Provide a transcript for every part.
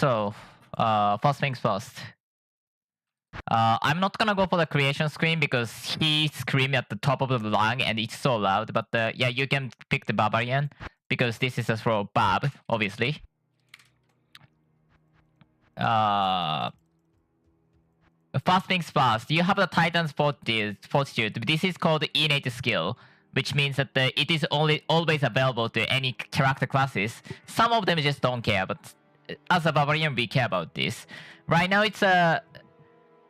So, first things first. I'm not gonna go for the creation screen because he screamed at the top of the line and it's so loud. But yeah, you can pick the barbarian because this is a throw barb, obviously. First things first, you have the Titan's Fortitude. This is called innate skill, which means that it is always available to any character classes. Some of them just don't care, but as a barbarian, we care about this. Right now, it's a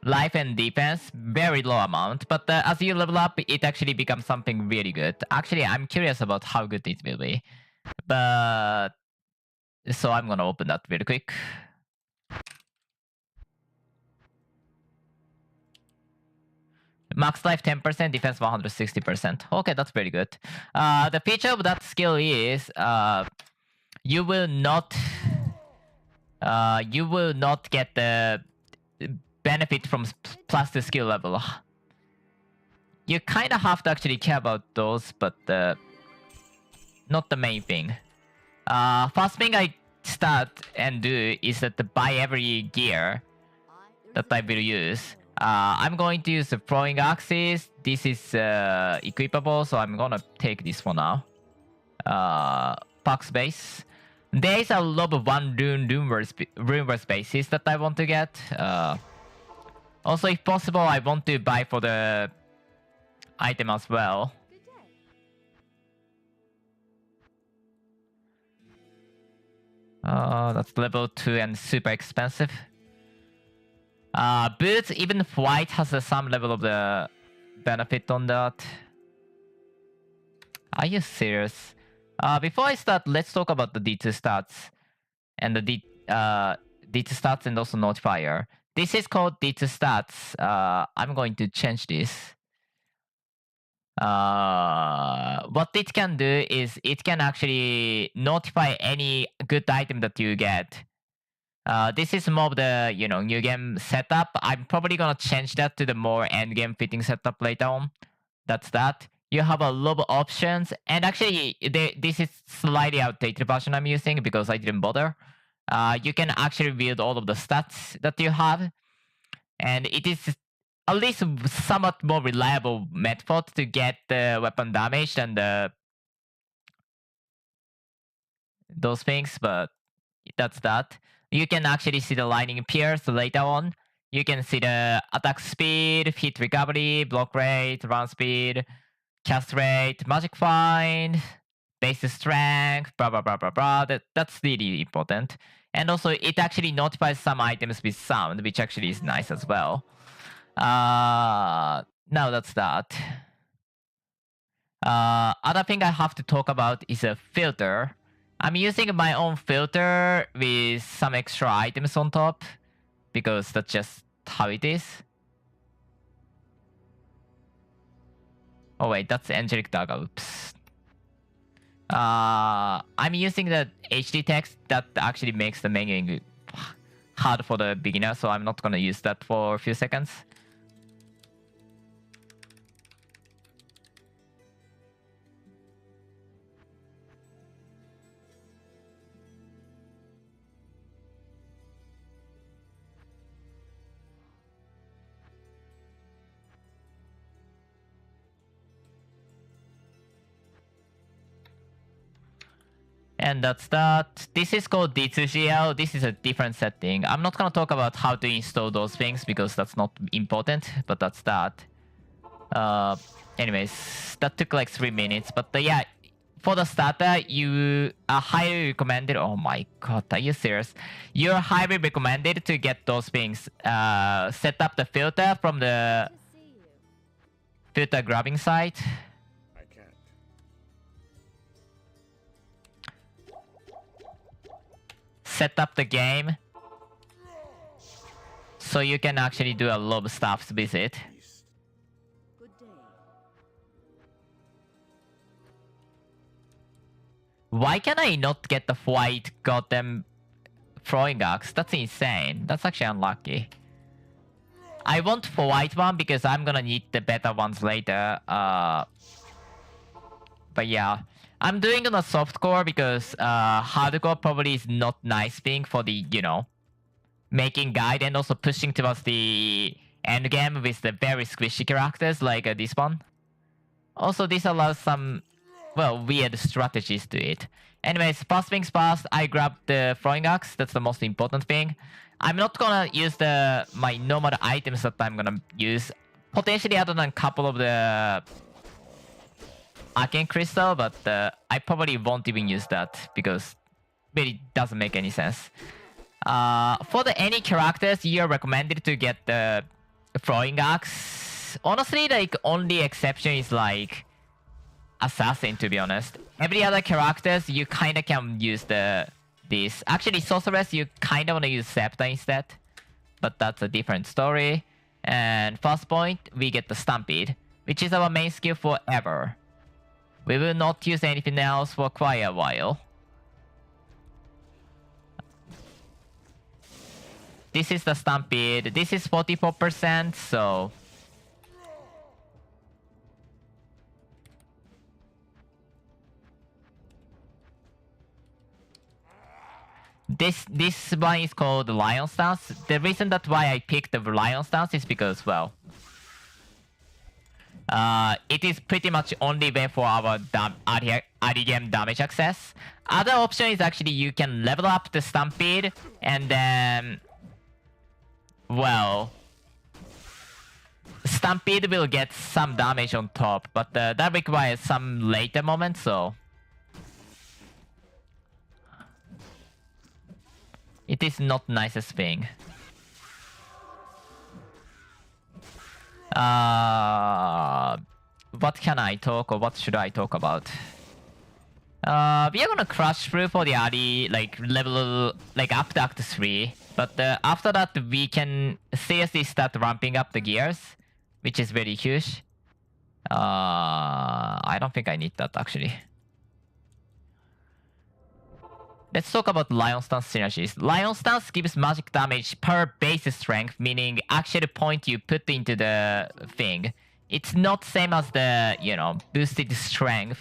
life and defense, very low amount, but as you level up, it actually becomes something really good. Actually, I'm curious about how good it will be. But so I'm gonna open that really quick. Max life 10%, defense 160%. Okay, that's very good. The feature of that skill is you will not get the benefit from plus the skill level. You kind of have to actually care about those, but not the main thing. First thing I start and do is that buy every gear that I will use. I'm going to use the throwing axes. This is equipable, so I'm gonna take this for now. Pack space. There is a lot of one rune spaces that I want to get. Also, if possible, I want to buy for the item as well. That's level 2 and super expensive. Boots, even white has some level of the benefit on that. Are you serious? Before I start, let's talk about the D2 stats. And the D2 stats and also notifier. This is called D2 stats. I'm going to change this. What it can do is it can actually notify any good item that you get. This is more of the, new game setup. I'm probably gonna change that to the more end game fitting setup later on. That's that. You have a lot of options, and actually, this is slightly outdated version I'm using because I didn't bother. You can actually build all of the stats that you have, and it is at least somewhat more reliable method to get the weapon damage than those things, but that's that. You can actually see the lightning pierce later on. You can see the attack speed, hit recovery, block rate, run speed, cast rate, magic find, base strength, blah blah blah blah blah. That's really important. And also, it actually notifies some items with sound, which actually is nice as well. Now that's that. Other thing I have to talk about is a filter. I'm using my own filter with some extra items on top because that's just how it is. Oh wait, that's Angelic Dagger. Oops. I'm using the HD text that actually makes the menuing hard for the beginner, so I'm not gonna use that for a few seconds. And that's that. This is called D2GL. This is a different setting. I'm not gonna talk about how to install those things because that's not important, but that's that. Anyways, that took like 3 minutes. But yeah, for the starter, you are highly recommended. Oh my god, are you serious? You're highly recommended to get those things. Set up the filter from the filter grabbing site. Set up the game so you can actually do a lot of stuff with it. Why can I not get the white goddamn throwing axe? That's insane. That's actually unlucky. I want for white one because I'm gonna need the better ones later. But yeah. I'm doing on a softcore because hardcore probably is not nice thing for the, making guide and also pushing towards the end game with the very squishy characters like this one. Also, this allows some, well, weird strategies to it. Anyways, first things first, I grabbed the throwing axe. That's the most important thing. I'm not gonna use my normal items that I'm gonna use. Potentially other than a couple of the arcane crystal, but I probably won't even use that because it really doesn't make any sense. For any characters, you're recommended to get the throwing axe. Honestly, like only exception is like assassin, to be honest. Every other characters you kind of can use this. Actually, sorceress you kind of want to use scepter instead, but that's a different story. And first point, we get the stampede, which is our main skill forever. We will not use anything else for quite a while. This is the stampede. This is 44%, so this one is called the lion stance. The reason that why I picked the lion stance is because, well, it is pretty much only way for our early game damage access. Other option is actually you can level up the stampede and then, well, stampede will get some damage on top, but that requires some later moment, so it is not nicest thing. What can I talk or what should I talk about? We are gonna crush through for the early, like level, like up to Act 3. But after that, we can seriously start ramping up the gears, which is very huge. I don't think I need that actually. Let's talk about Lion Stance synergies. Lion Stance gives magic damage per base strength, meaning actual point you put into the thing. It's not same as the, you know, boosted strength.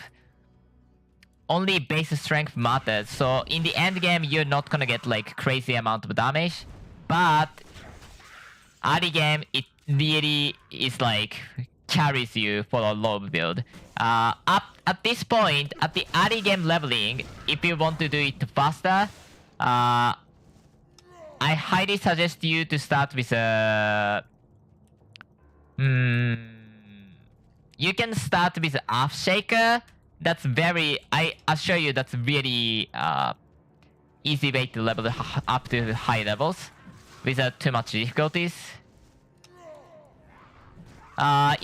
Only base strength matters, so in the end game you're not gonna get like crazy amount of damage. But early game it really is like carries you for a low build. Up at this point, at the early game leveling, if you want to do it faster, I highly suggest you to start with a... you can start with Earth Shaker. That's very... I assure you that's really easy way to level up to high levels without too much difficulties.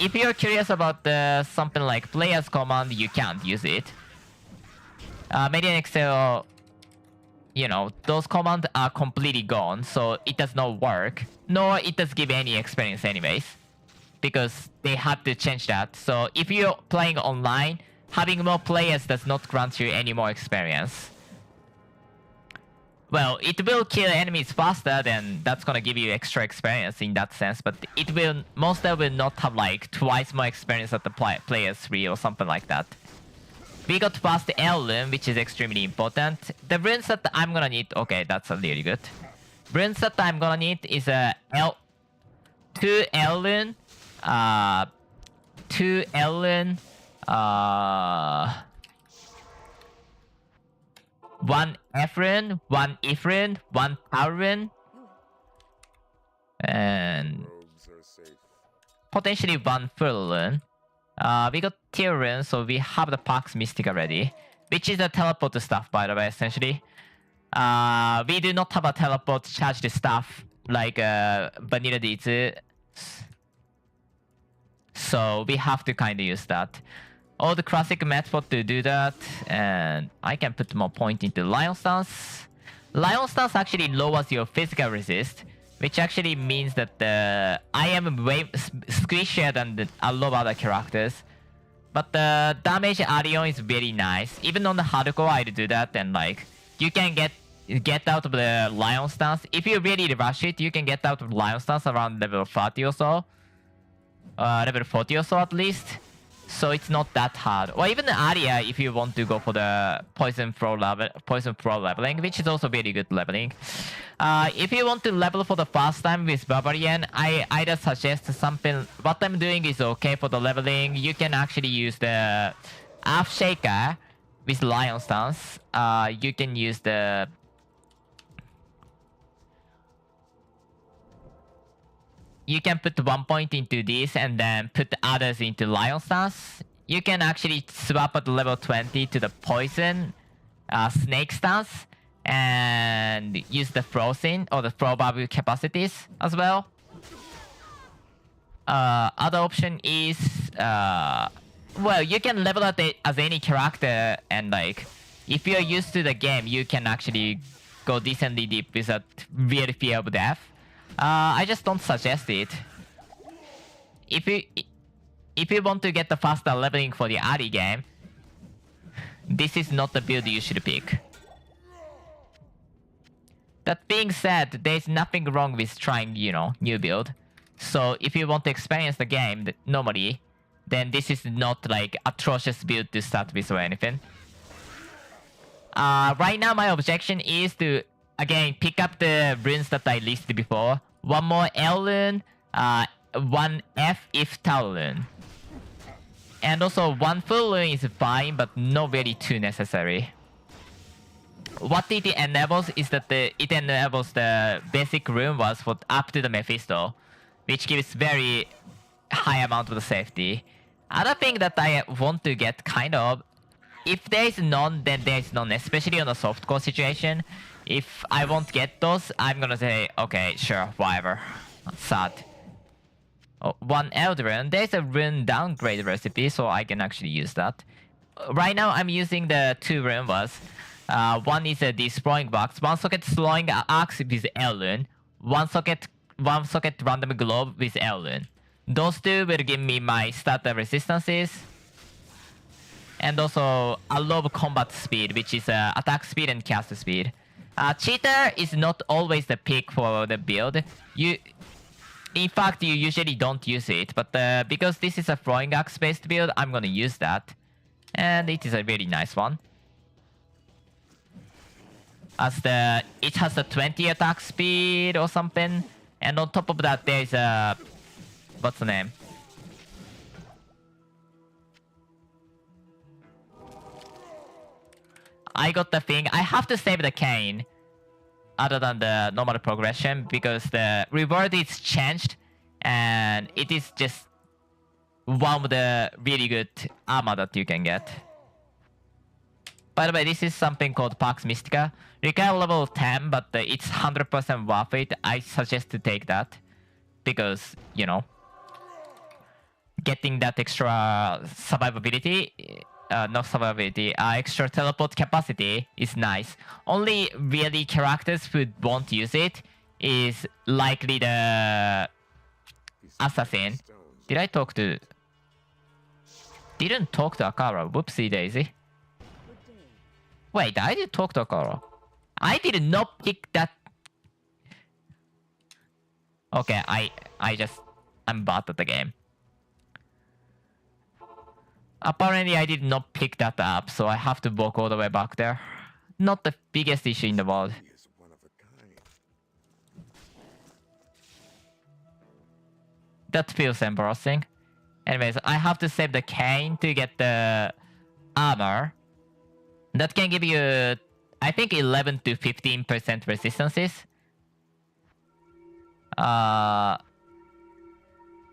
If you're curious about something like player's command, you can't use it. medianxl, you know, those commands are completely gone, so it does not work. Nor it does give any experience anyways, because they had to change that. So if you're playing online, having more players does not grant you any more experience. Well, it will kill enemies faster, then that's gonna give you extra experience in that sense, but it will, monster will not have like twice more experience at the player 3 or something like that. We got fast L rune, which is extremely important. The runes that I'm gonna need, okay, that's really good. Runes that I'm gonna need is a 2 L rune, 2 L rune, 1 F rune, 1 If rune, 1 Power rune, and potentially 1 full rune. We got tier rune, so we have the Pax Mystic already, which is a teleport stuff, by the way, essentially. We do not have a teleport charged stuff like Vanilla D2, so we have to kind of use that. All the classic method to do that, and I can put more point into Lion Stance. Lion Stance actually lowers your physical resist, which actually means that I am way squishier than a lot of other characters. But the damage early on is very nice. Even on the hardcore, I do that, and like you can get out of the Lion Stance. If you really rush it, you can get out of Lion Stance around level 30 or so, level 40 or so at least. So it's not that hard. Or even the area if you want to go for the poison throw leveling, which is also very good leveling. If you want to level for the first time with Barbarian, I either suggest something. What I'm doing is okay for the leveling. You can actually use the Earth Shaker with Lion Stance. You can use the you can put 1 point into this and then put the others into Lion Stance. You can actually swap at level 20 to the Poison Snake Stance and use the Frozen or the throwbarb capacities as well. Other option is, well, you can level up as any character and like, if you're used to the game, you can actually go decently deep without real fear of death. I just don't suggest it. If you want to get the faster leveling for the early game, this is not the build you should pick. That being said, there's nothing wrong with trying, you know, new build. So if you want to experience the game normally, then this is not like atrocious build to start with or anything. Right now my objection is to again pick up the runes that I listed before. One more L rune, one F if Tau rune. And also one full rune is fine, but not very too necessary. What it enables is that it enables the basic rune was for up to the Mephisto, which gives very high amount of the safety. Other thing that I want to get kind of, if there is none, then there is none, especially on a softcore situation. If I won't get those, I'm gonna say, okay, sure, whatever. Sad. Oh, one Eldrin. There's a rune downgrade recipe, so I can actually use that. Right now, I'm using the 2 rune was. One is a destroying box, 1 socket slowing axe with L rune, 1 socket random globe with L rune. Those 2 will give me my starter resistances. And also a low combat speed, which is attack speed and cast speed. Cheater is not always the pick for the build. In fact, you usually don't use it, but because this is a throwing axe based build, I'm gonna use that. And it is a really nice one. It has a 20 attack speed or something. And on top of that, there's a... what's the name? I got the thing. I have to save the cane other than the normal progression because the reward is changed and it is just one of the really good armor that you can get. By the way, this is something called Pax Mystica. Require level 10, but it's 100% worth it. I suggest to take that because, you know, getting that extra survivability... not survivability, extra teleport capacity is nice. Only really characters who won't use it is likely the assassin. Did I talk to... Didn't talk to Akara. Whoopsie daisy. Wait, I did talk to Akara. I did not pick that... Okay, I'm bad at the game. Apparently, I did not pick that up, so I have to walk all the way back there. Not the biggest issue in the world. That feels embarrassing. Anyways, I have to save the cane to get the armor. That can give you, I think, 11 to 15% resistances.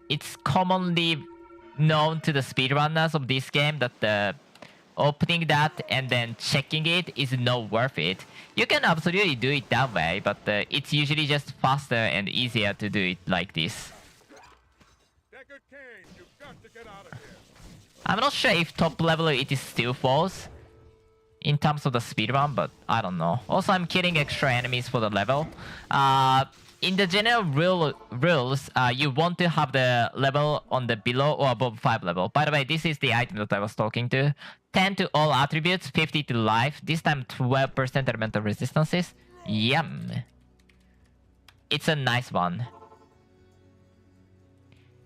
It's commonly known to the speedrunners of this game that opening that and then checking it is not worth it. You can absolutely do it that way, but it's usually just faster and easier to do it like this. I'm not sure if top level it is still falls in terms of the speedrun, but I don't know. Also, I'm killing extra enemies for the level. In the general rules, you want to have the level on the below or above 5 level. By the way, this is the item that I was talking to. 10 to all attributes, 50 to life. This time 12% elemental resistances. Yum. It's a nice one.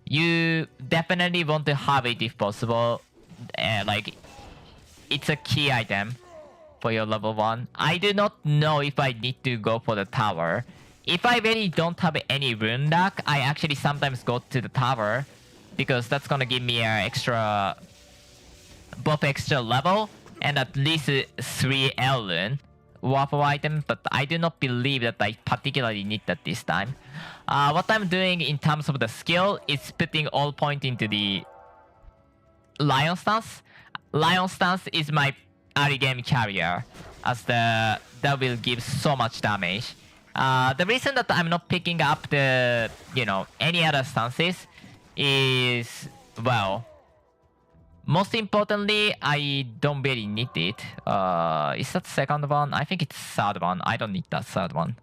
You definitely want to have it if possible. Like, it's a key item for your level 1. I do not know if I need to go for the tower. If I really don't have any rune luck, I actually sometimes go to the tower because that's gonna give me an extra, both extra level and at least 3 L rune worth of item, but I do not believe that I particularly need that this time. What I'm doing in terms of the skill is putting all point into the Lion Stance. Lion Stance is my early game carrier, as that will give so much damage. The reason that I'm not picking up the, any other stances is, well, most importantly, I don't really need it. Is that second one? I think it's third one. I don't need that third one.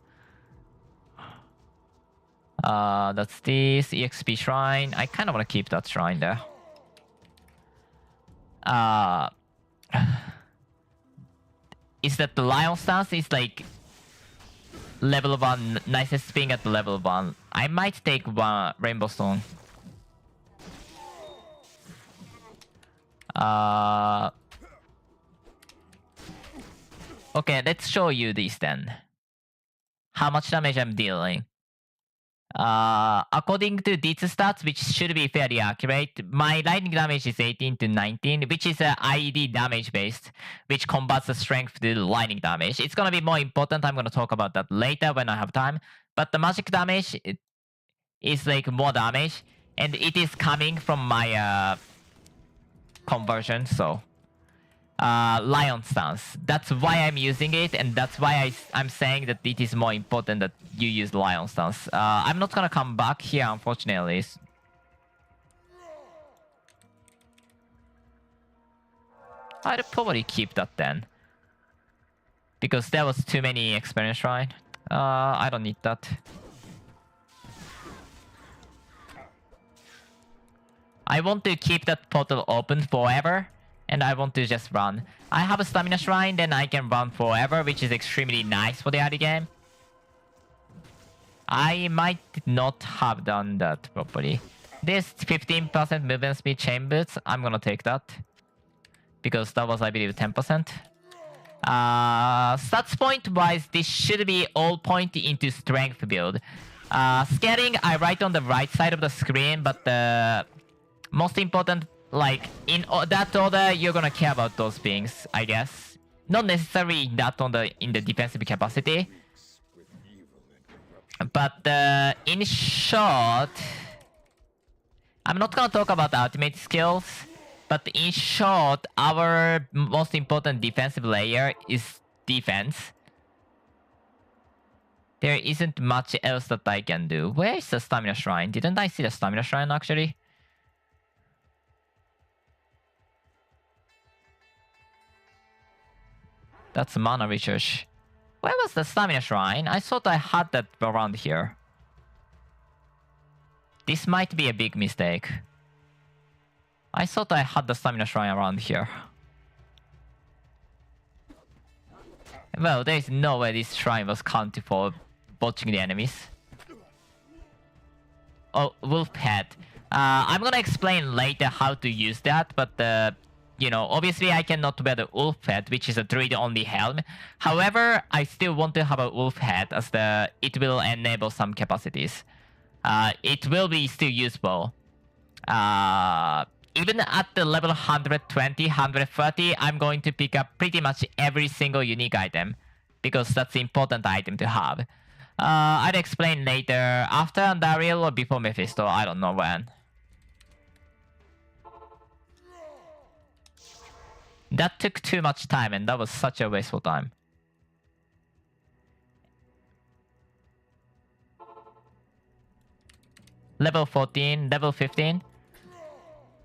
That's this EXP shrine. I kind of want to keep that shrine there. Is that the Lion Stance is like level 1, nicest thing at level 1. I might take one Rainbow Stone. Okay, let's show you this then. How much damage I'm dealing. According to these stats, which should be fairly accurate, my lightning damage is 18 to 19, which is IED damage based, which converts the strength to lightning damage. It's gonna be more important. I'm gonna talk about that later when I have time. But the magic damage is like more damage, and it is coming from my conversion. So Lion Stance. That's why I'm using it, and that's why I'm saying that it is more important that you use Lion Stance. I'm not gonna come back here, unfortunately. I'd probably keep that then. Because there was too many experience shrine. I don't need that. I want to keep that portal open forever. And I want to just run. I have a stamina shrine, then I can run forever, which is extremely nice for the early game. I might not have done that properly. This 15% movement speed chain boots, I'm gonna take that. Because that was, I believe, 10%. Stats point wise, this should be all point into strength build. Scaling, I write on the right side of the screen, but the most important, like, in that order, you're gonna care about those things, I guess. Not necessarily in that order in the defensive capacity. But in short, I'm not gonna talk about ultimate skills, but in short, our most important defensive layer is defense. There isn't much else that I can do. Where is the stamina shrine? Didn't I see the stamina shrine actually? That's mana research. Where was the stamina shrine? I thought I had that around here. This might be a big mistake. I thought I had the stamina shrine around here. Well, there is no way this shrine was counted for botching the enemies. Oh, wolf head. I'm gonna explain later how to use that, but obviously I cannot wear the wolf head, which is a druid-only helm. However, I still want to have a wolf head as it will enable some capacities. It will be still useful. Even at the level 120, 130, I'm going to pick up pretty much every single unique item because that's the important item to have. I'll explain later, after Andariel or before Mephisto, I don't know when. That took too much time, and that was such a wasteful time. Level 14, level 15.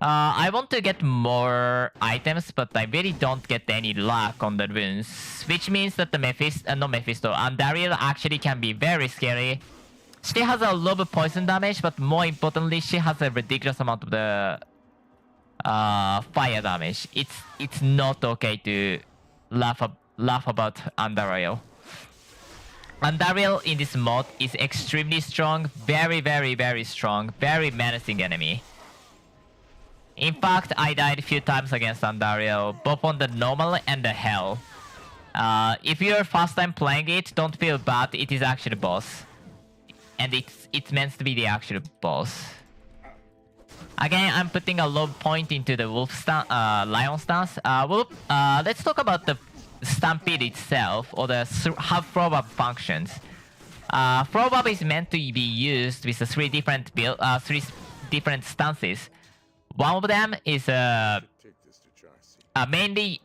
I want to get more items, but I really don't get any luck on the runes. Which means that the Andariel actually can be very scary. She has a lot of poison damage, but more importantly, she has a ridiculous amount of the fire damage. It's not okay to laugh about Andariel. Andariel in this mod is extremely strong, very strong, very menacing enemy. In fact, I died a few times against Andariel, both on the normal and the hell. If you're first time playing it, don't feel bad, it is actually boss. And it's meant to be the actual boss. Again, I'm putting a low point into the lion stance. Let's talk about the stampede itself, or how throwbarb functions. Throwbarb is meant to be used with three different stances. One of them is mainly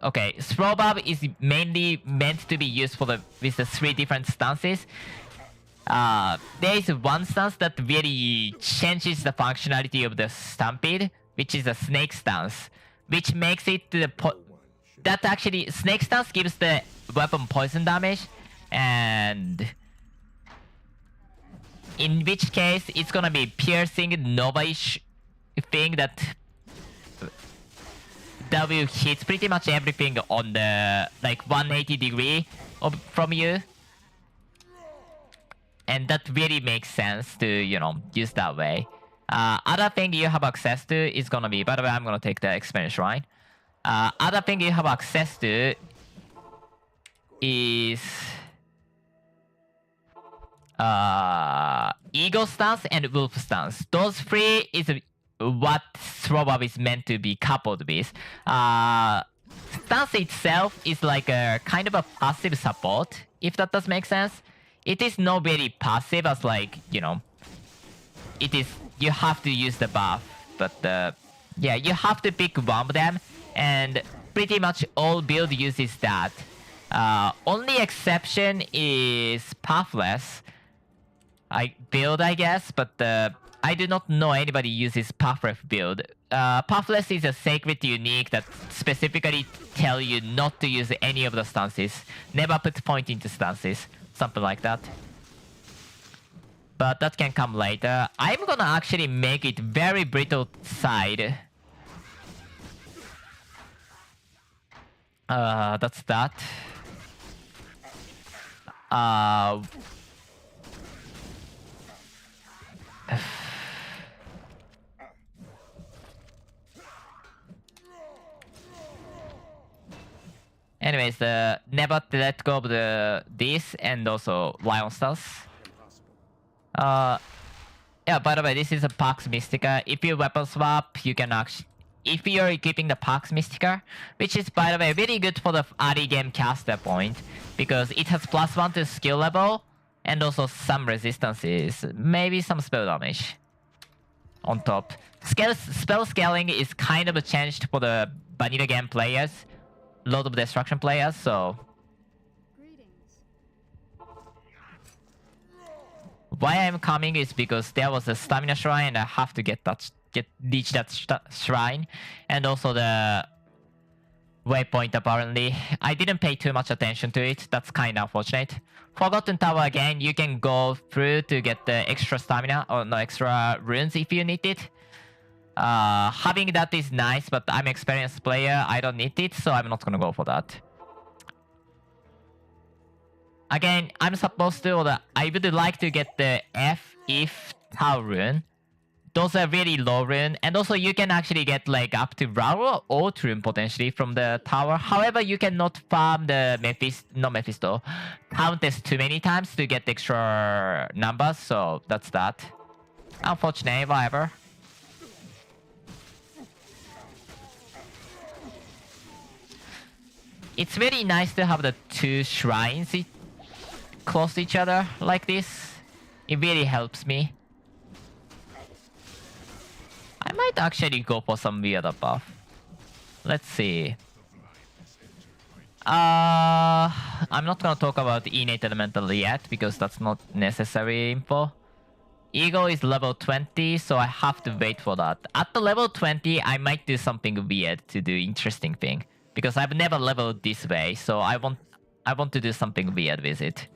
throwbarb is mainly meant to be used with the three different stances. There is one stance that really changes the functionality of the stampede, which is a snake stance, which makes it to the that actually snake stance gives the weapon poison damage, and in which case it's gonna be piercing Nova-ish thing that will hit pretty much everything on the 180 degree from you. And that really makes sense to, use that way. Other thing you have access to is gonna be, by the way, I'm gonna take the experience shrine. Other thing you have access to is Eagle stance and Wolf stance. Those three is what throwbarb is meant to be coupled with. Stance itself is like a kind of a passive support, if that does make sense. It is not very passive as it is, you have to use the buff, but yeah, you have to pick one of them, and pretty much all build uses that. Only exception is Pathless build, I guess, but I do not know anybody uses Pathless build. Pathless is a sacred unique that specifically tell you not to use any of the stances. Never put point into stances. Something like that. But that can come later. I'm gonna actually make it very brittle side. That's that. Anyways, never let go of this and also Lion Stance. Yeah, by the way, this is a Pax Mystica. If you weapon swap, you can actually... If you're equipping the Pax Mystica, which is, by the way, really good for the early game caster point, because it has +1 to skill level, and also some resistances, maybe some spell damage on top. Spell scaling is kind of changed for the vanilla game players, Lord of Destruction players, so... Why I'm coming is because there was a stamina shrine and I have to reach that shrine, and also the waypoint apparently. I didn't pay too much attention to it, that's kinda unfortunate. Forgotten Tower again, you can go through to get the extra stamina, or no, extra runes if you need it. Having that is nice, but I'm an experienced player, I don't need it, so I'm not gonna go for that. Again, I'm supposed to, or I would like to get the F if Tau rune. Those are really low rune, and also you can actually get up to Rauro or Rune potentially from the tower. However, you cannot farm the Countess too many times to get extra numbers, so that's that. Unfortunate, whatever. It's really nice to have the two shrines close to each other like this. It really helps me. I might actually go for some weirder buff. Let's see. I'm not gonna talk about innate elemental yet because that's not necessary info. Ego is level 20, so I have to wait for that. At the level 20, I might do something weird to do interesting thing. Because I've never leveled this way, so I want to do something weird with it.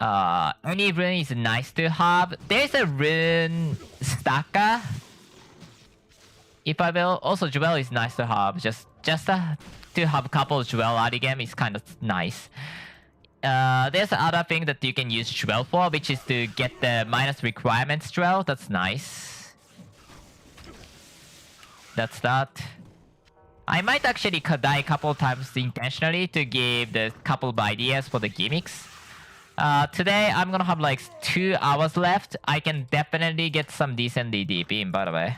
Any rune is nice to have. There's a rune stacker, if I will. Also, Jewel is nice to have. Just a to have a couple of jewel early game is kind of nice. There's another thing that you can use jewel for, which is to get the minus requirements jewel. That's nice. That's that. I might actually die a couple times intentionally to give the couple of ideas for the gimmicks. Today, I'm gonna have like 2 hours left. I can definitely get some decent DDP in, by the way.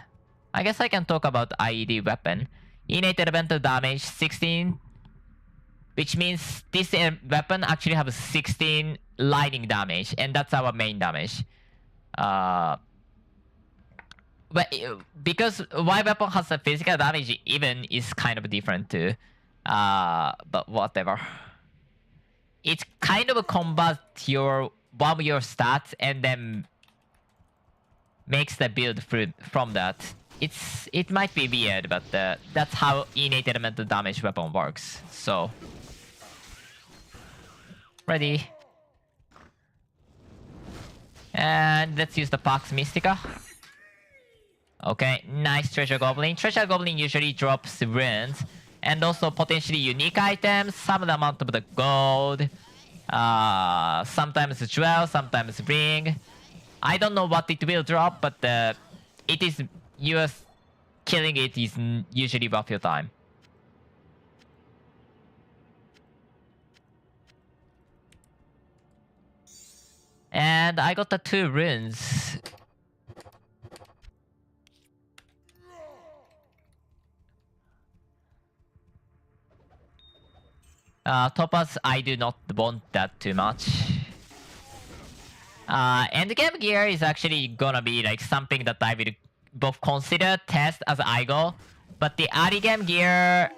I guess I can talk about IED weapon. Innate elemental damage 16, which means this weapon actually has 16 lightning damage, and that's our main damage. But because why weapon has a physical damage even is kind of different too. But whatever. It kind of combats one of your stats and then makes the build from that. It might be weird, but that's how innate elemental damage weapon works. So ready. And let's use the Pax Mystica. Okay, nice Treasure Goblin. Treasure Goblin usually drops runes and also potentially unique items, some amount of the gold, sometimes jewel, sometimes ring. I don't know what it will drop, but it is killing it is usually worth your time. And I got the 2 runes. Topaz, I do not want that too much. Endgame gear is actually gonna be like something that I will both consider, test as I go. But the early game gear,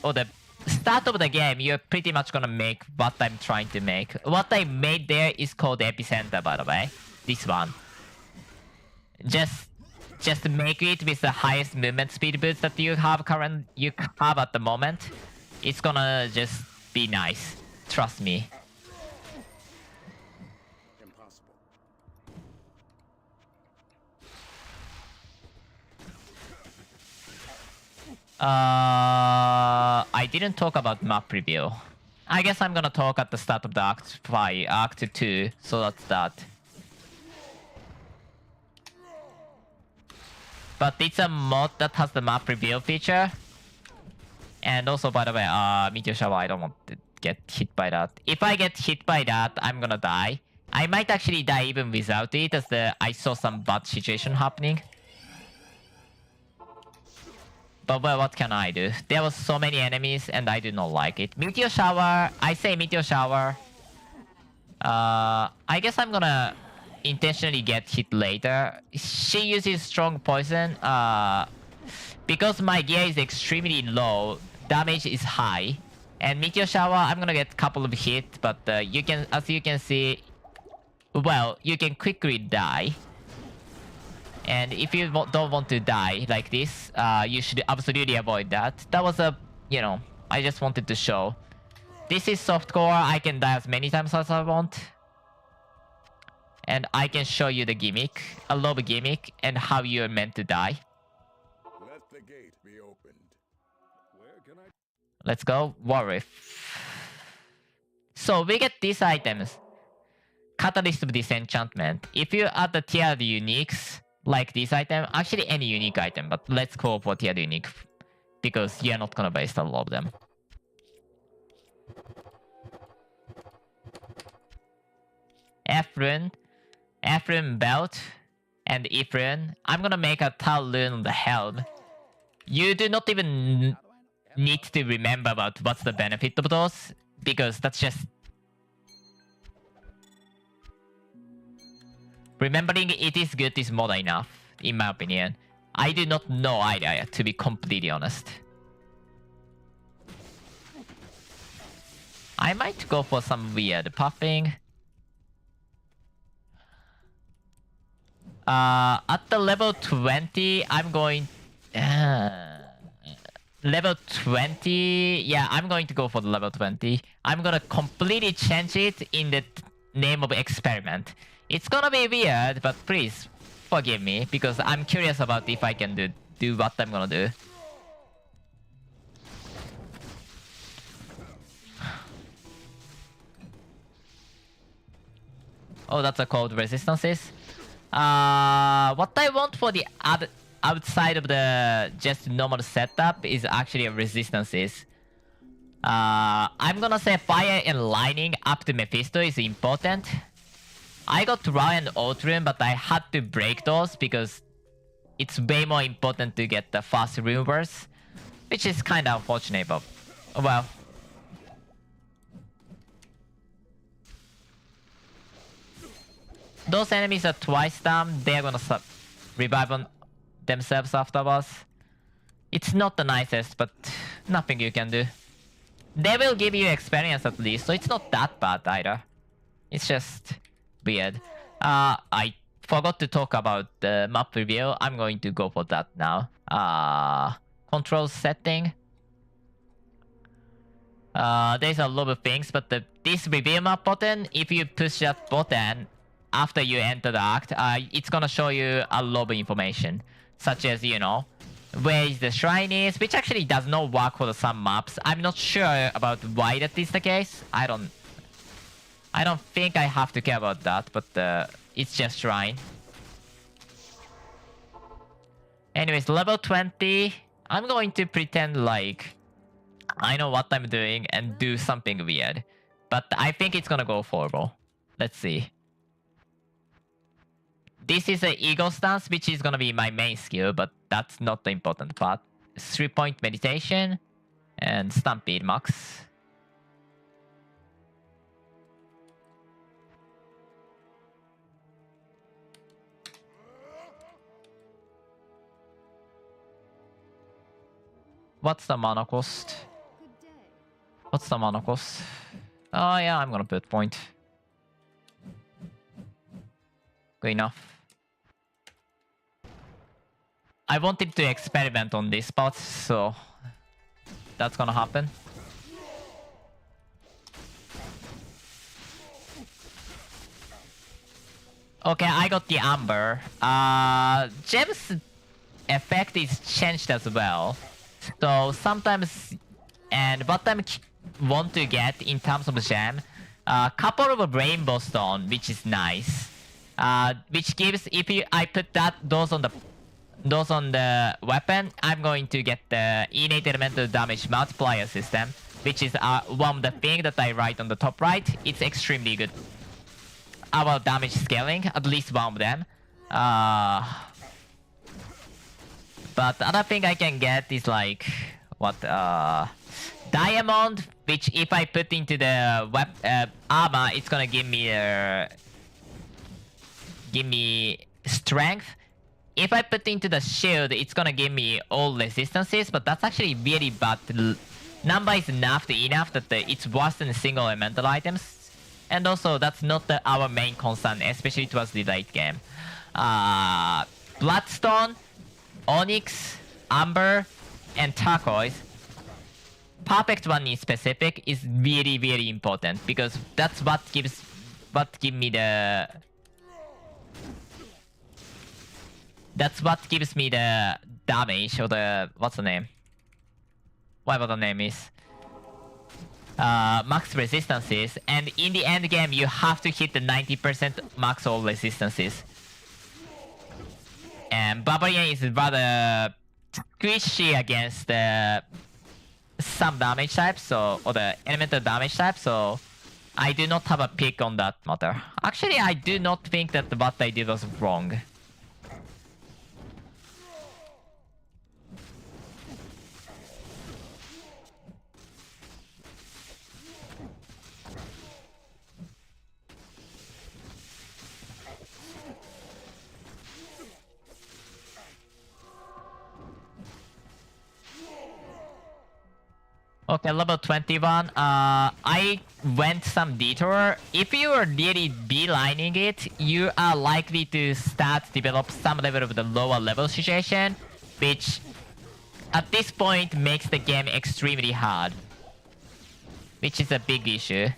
or the start of the game, you're pretty much gonna make what I'm trying to make. What I made there is called Epicenter, by the way. This one. Just make it with the highest movement speed boost that you have at the moment. It's gonna just be nice. Trust me. Impossible. I didn't talk about map review. I guess I'm gonna talk at the start of the Act 2, so that's that. But it's a mod that has the map reveal feature. And also, by the way, Meteor Shower, I don't want to get hit by that. If I get hit by that, I'm gonna die. I might actually die even without it, as I saw some bad situation happening. But well, what can I do? There was so many enemies, and I do not like it. Meteor Shower, I say Meteor Shower. I guess I'm gonna intentionally get hit later. She uses strong poison. Because my gear is extremely low, damage is high. And Meteor Shower, I'm gonna get a couple of hits, but as you can see, well, you can quickly die. And if you don't want to die like this, you should absolutely avoid that. That was I just wanted to show. This is softcore, I can die as many times as I want. And I can show you the gimmick, a lob gimmick, and how you're meant to die. Let the gate be opened. Where can I... Let's go, Warif. So we get these items. Catalyst of Disenchantment. If you add the tiered uniques, like this item, actually any unique item, but let's go for tiered unique, because you're not gonna waste all of them. Ephraim belt, and Ephraim. I'm gonna make a Tal rune on the helm. You do not even need to remember about what's the benefit of those, because that's just... Remembering it is good is more than enough, in my opinion. I do not know either, to be completely honest. I might go for some weird puffing. At the level 20, I'm going... level 20... Yeah, I'm going to go for the level 20. I'm gonna completely change it in the name of experiment. It's gonna be weird, but please forgive me, because I'm curious about if I can do what I'm gonna do. Oh, that's a called resistances. What I want for the other outside of the just normal setup is actually a resistances. I'm gonna say fire and lightning up to Mephisto is important. I got Ra and Outrun, but I had to break those because it's way more important to get the fast rune burst, which is kind of unfortunate, but well. Those enemies are twice down, they're gonna revive on themselves afterwards. It's not the nicest, but nothing you can do. They will give you experience at least, so it's not that bad either. It's just weird. I forgot to talk about the map review. I'm going to go for that now. Control setting. There's a lot of things, but this review map button, if you push that button after you enter the act, it's gonna show you a lot of information, such as, you know, where is the shrine is, which actually does not work for some maps. I'm not sure about why that is the case. I don't think I have to care about that, but it's just shrine. Anyways, level 20. I'm going to pretend like I know what I'm doing and do something weird. But I think it's gonna go horrible. Let's see. This is an eagle stance, which is gonna be my main skill, but that's not the important part. 3-point meditation and stampede max. What's the mana cost? What's the mana cost? Oh yeah, I'm gonna put point. Good enough. I wanted to experiment on this spot, so that's gonna happen. Okay, I got the amber. Gem's effect is changed as well. So sometimes, and what I want to get in terms of gem, a couple of rainbow stone, which is nice. Which gives, if I put those on the weapon, I'm going to get the innate elemental damage multiplier system, which is one of the things that I write on the top right. It's extremely good. Our damage scaling, at least one of them. But other thing I can get is like what diamond, which if I put into the armor, it's gonna give me strength. If I put into the shield, it's gonna give me all resistances, but that's actually really bad. Number is enough that it's worse than single elemental items. And also, that's not our main concern, especially towards the late game. Bloodstone, Onyx, Amber, and Turquoise. Perfect one in specific is really, really important because that's what gives me the damage, or the what's the name? Whatever the name is. Max resistances, and in the end game you have to hit the 90% max all resistances. And Barbarian is rather squishy against some damage types, or the elemental damage type, so I do not have a pick on that matter. Actually, I do not think that what I did was wrong. Okay, level 21. I went some detour. If you are really beelining it, you are likely to start develop some level of the lower level situation, which at this point makes the game extremely hard, which is a big issue.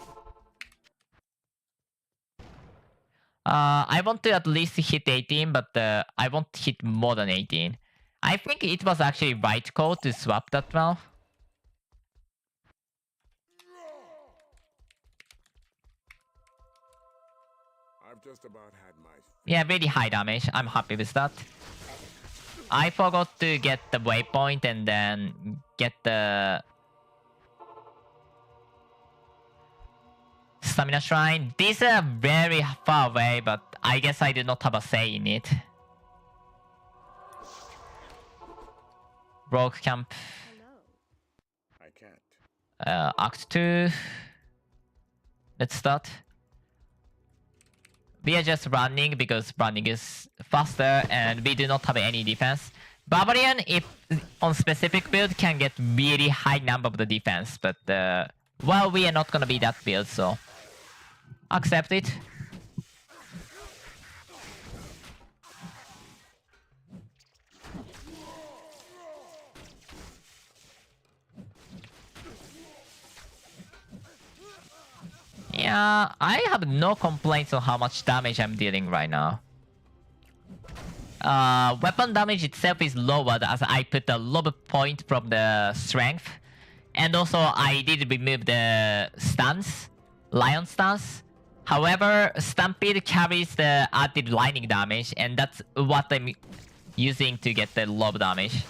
I want to at least hit 18, but I won't hit more than 18. I think it was actually right call to swap that now. I've just about had my Yeah, really high damage. I'm happy with that. I forgot to get the waypoint and then get the stamina shrine. These are very far away, but I guess I do not have a say in it. Rogue camp. I can't. Act 2. Let's start. We are just running because running is faster and we do not have any defense. Barbarian, if on specific build, can get really high number of the defense, but well, we are not gonna be that build, so accept it. Yeah, I have no complaints on how much damage I'm dealing right now. Weapon damage itself is lowered as I put a lob point from the strength. And also I did remove the stance, lion stance. However, Stampede carries the added lightning damage and that's what I'm using to get the lob damage.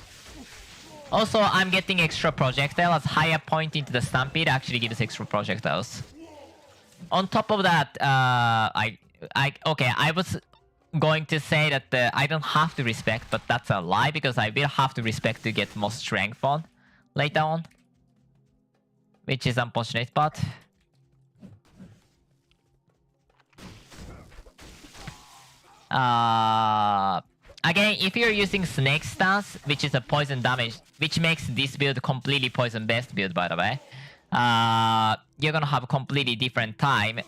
Also, I'm getting extra projectile as higher point into the Stampede actually gives extra projectiles. On top of that, I was going to say that I don't have to respect, but that's a lie because I will have to respect to get more strength on later on, which is unfortunate, but again, if you're using snake stance, which is a poison damage, which makes this build completely poison based build, by the way. You're gonna have a completely different time,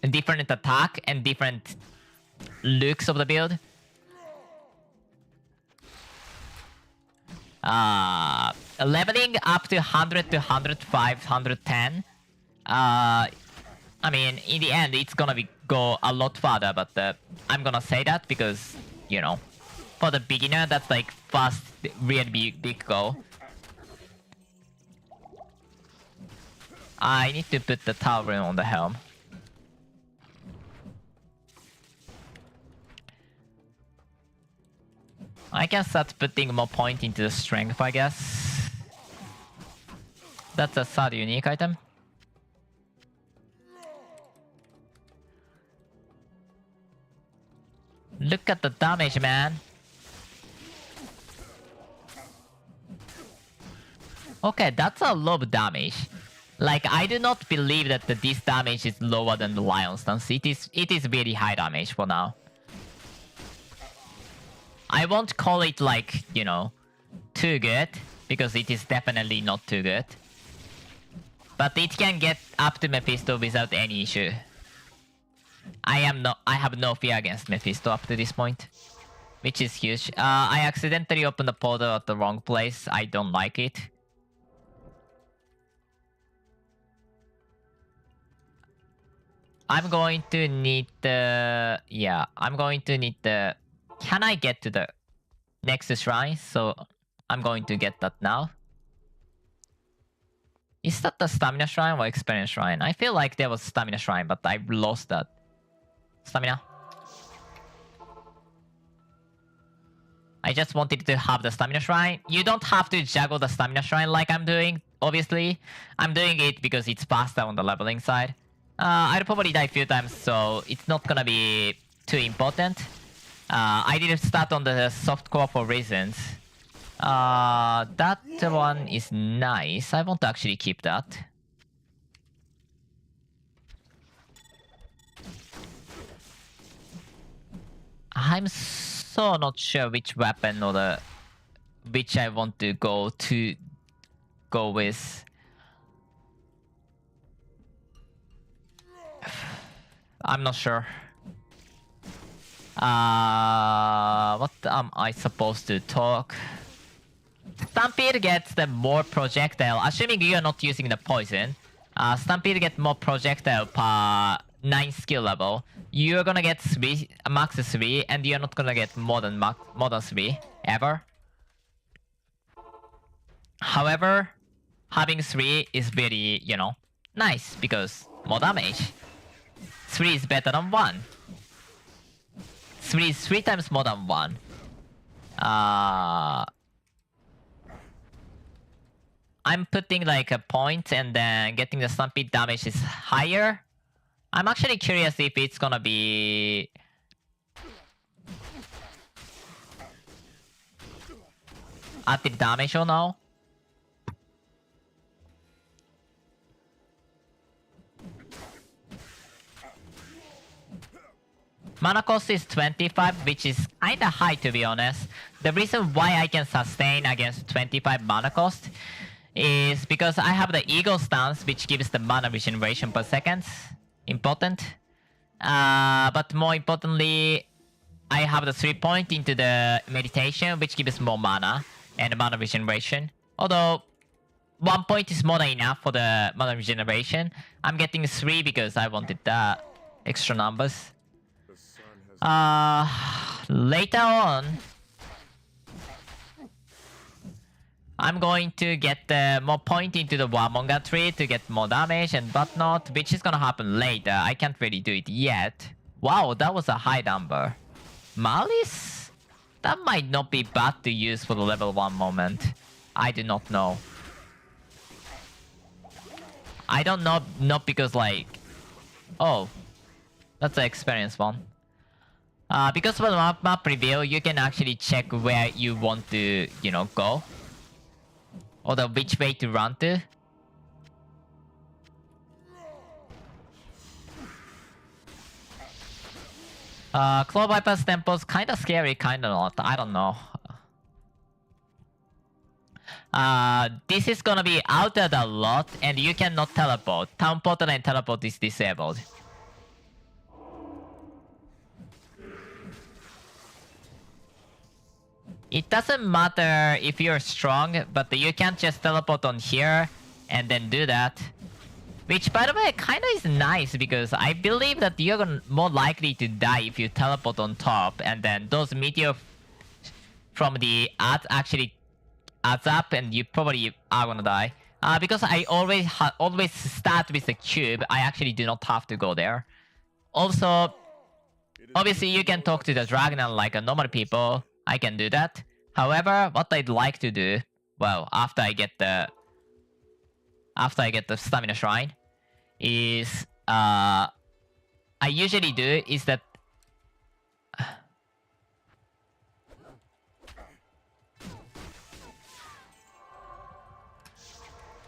different attack, and different looks of the build. Leveling up to 100 to 105, 110. I mean, in the end, it's gonna go a lot farther, but I'm gonna say that because, you know, for the beginner, that's like first really big goal. I need to put the tower on the helm. I can start putting more point into the strength, I guess. That's a third unique item. Look at the damage, man. Okay, that's a low damage. Like, I do not believe that this damage is lower than the lion stance. It is really high damage for now. I won't call it like, you know, too good, because it is definitely not too good. But it can get up to Mephisto without any issue. I have no fear against Mephisto up to this point, which is huge. I accidentally opened the portal at the wrong place. I don't like it. I'm going to need the... Yeah, I'm going to need the... Can I get to the next shrine? So I'm going to get that now. Is that the stamina shrine or experience shrine? I feel like there was stamina shrine, but I lost that. Stamina. I just wanted to have the stamina shrine. You don't have to juggle the stamina shrine like I'm doing, obviously. I'm doing it because it's faster on the leveling side. I'll probably die a few times, so it's not gonna be too important. I didn't start on the softcore for reasons. That one is nice. I want to actually keep that. I'm so not sure which weapon or which I want to go with. I'm not sure. What am I supposed to talk? Stampede gets the more projectile, assuming you are not using the poison. Stampede gets more projectile per 9 skill level. You're gonna get max 3, and you're not gonna get more than 3 ever. However, having 3 is very, you know, nice because more damage. 3 is better than 1. three times more than 1. I'm putting like a point and then getting the stampede damage is higher. I'm actually curious if it's gonna be active damage or no. Mana cost is 25, which is kinda high to be honest. The reason why I can sustain against 25 mana cost is because I have the Eagle stance, which gives the mana regeneration per second. Important. But more importantly, I have the 3 point into the meditation, which gives more mana and mana regeneration. Although 1 point is more than enough for the mana regeneration. I'm getting 3 because I wanted the extra numbers. Later on, I'm going to get more point into the Warmonger tree to get more damage and whatnot, which is gonna happen later. I can't really do it yet. Wow, that was a high number. Malice? That might not be bad to use for the level 1 moment. I do not know. I don't know, not because like... Oh, that's an experience one. Because for the map reveal, you can actually check where you want to, you know, go. Or which way to run to. Claw Viper's Temple's kinda scary, kinda not. I don't know. This is gonna be altered a lot, and you cannot teleport. Town Portal and teleport is disabled. It doesn't matter if you're strong, but you can't just teleport on here and then do that. Which, by the way, kinda is nice because I believe that you're more likely to die if you teleport on top, and then those meteor from the earth actually adds up, and you probably are gonna die. Because I always start with the cube, I actually do not have to go there. Also, obviously you can talk to the dragon like a normal people. I can do that. However, what I'd like to do, well, after I get the stamina shrine, is I usually do is that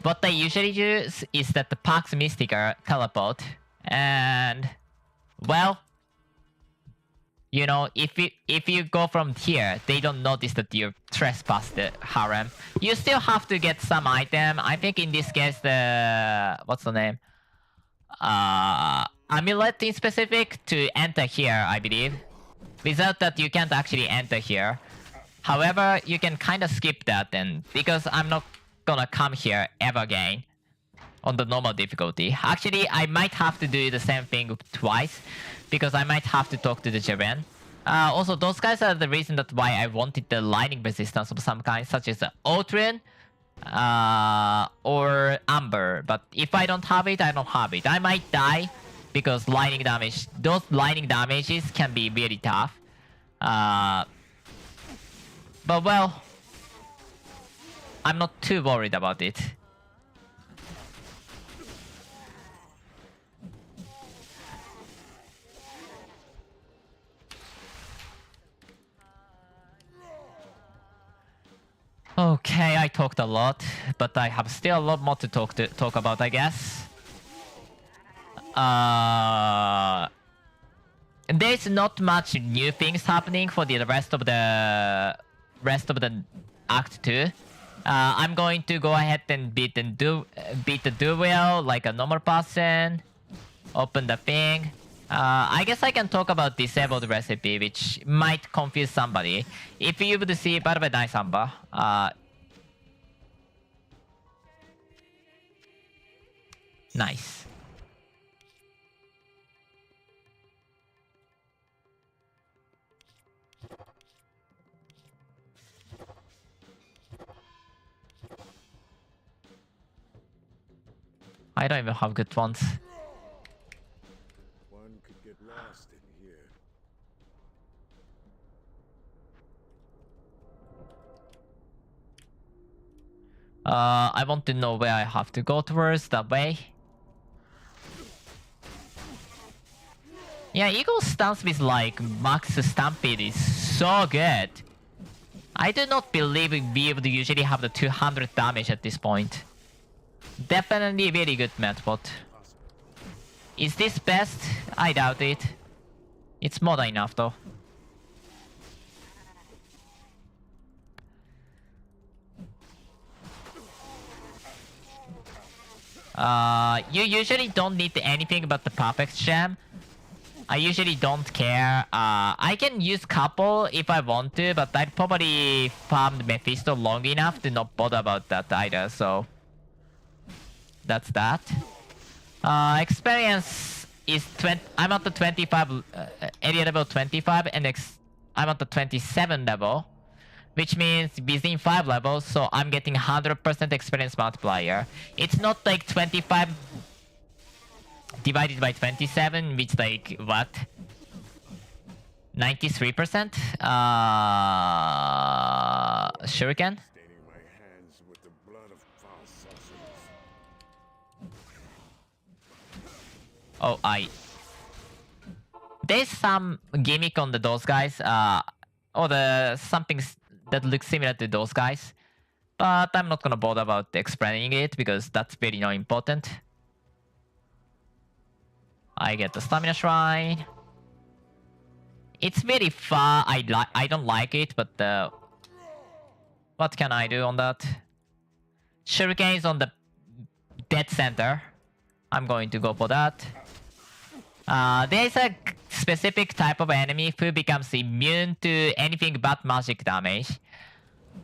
what I usually do is that the Pax Mystica teleport, and well, you know, if you go from here, they don't notice that you trespassed the harem. You still have to get some item. I think in this case the what's the name? Amulet in specific to enter here, I believe. Without that, you can't actually enter here. However, you can kind of skip that then, because I'm not gonna come here ever again on the normal difficulty. Actually, I might have to do the same thing twice, because I might have to talk to the Jaren. Also, those guys are the reason that why I wanted the lightning resistance of some kind, such as Outrin or Amber. But if I don't have it, I don't have it. I might die because lightning damage. Those lightning damages can be really tough. But well, I'm not too worried about it. Okay, I talked a lot, but I have still a lot more to talk about, I guess. There's not much new things happening for the rest of the Act 2. I'm going to go ahead and beat the duel like a normal person. Open the thing. I guess I can talk about disabled recipe, which might confuse somebody. If you would see, by the way, nice Amber. Nice. I don't even have good ones. One could get lost in here. I want to know where I have to go towards that way. Yeah, Eagle's stance with like max stampede is so good. I do not believe we would usually have the 200 damage at this point. Definitely a very good method. Is this best? I doubt it. It's more than enough though. You usually don't need anything but the perfect gem. I usually don't care. I can use couple if I want to, but I'd probably farmed Mephisto long enough to not bother about that either, so... That's that. Experience is 20... I'm at the 25... area level 25, and I'm at the 27 level. Which means within 5 levels, so I'm getting 100% experience multiplier. It's not like 25... divided by 27, which like, what? 93%? Shuriken? Staining my hands with the blood of foul sorcerers. Oh, there's some gimmick on those guys, or something that looks similar to those guys. But I'm not gonna bother about explaining it, because that's very not important. I get the stamina shrine. It's very far. I don't like it, but what can I do on that? Shuriken is on the dead center. I'm going to go for that. There's a specific type of enemy who becomes immune to anything but magic damage.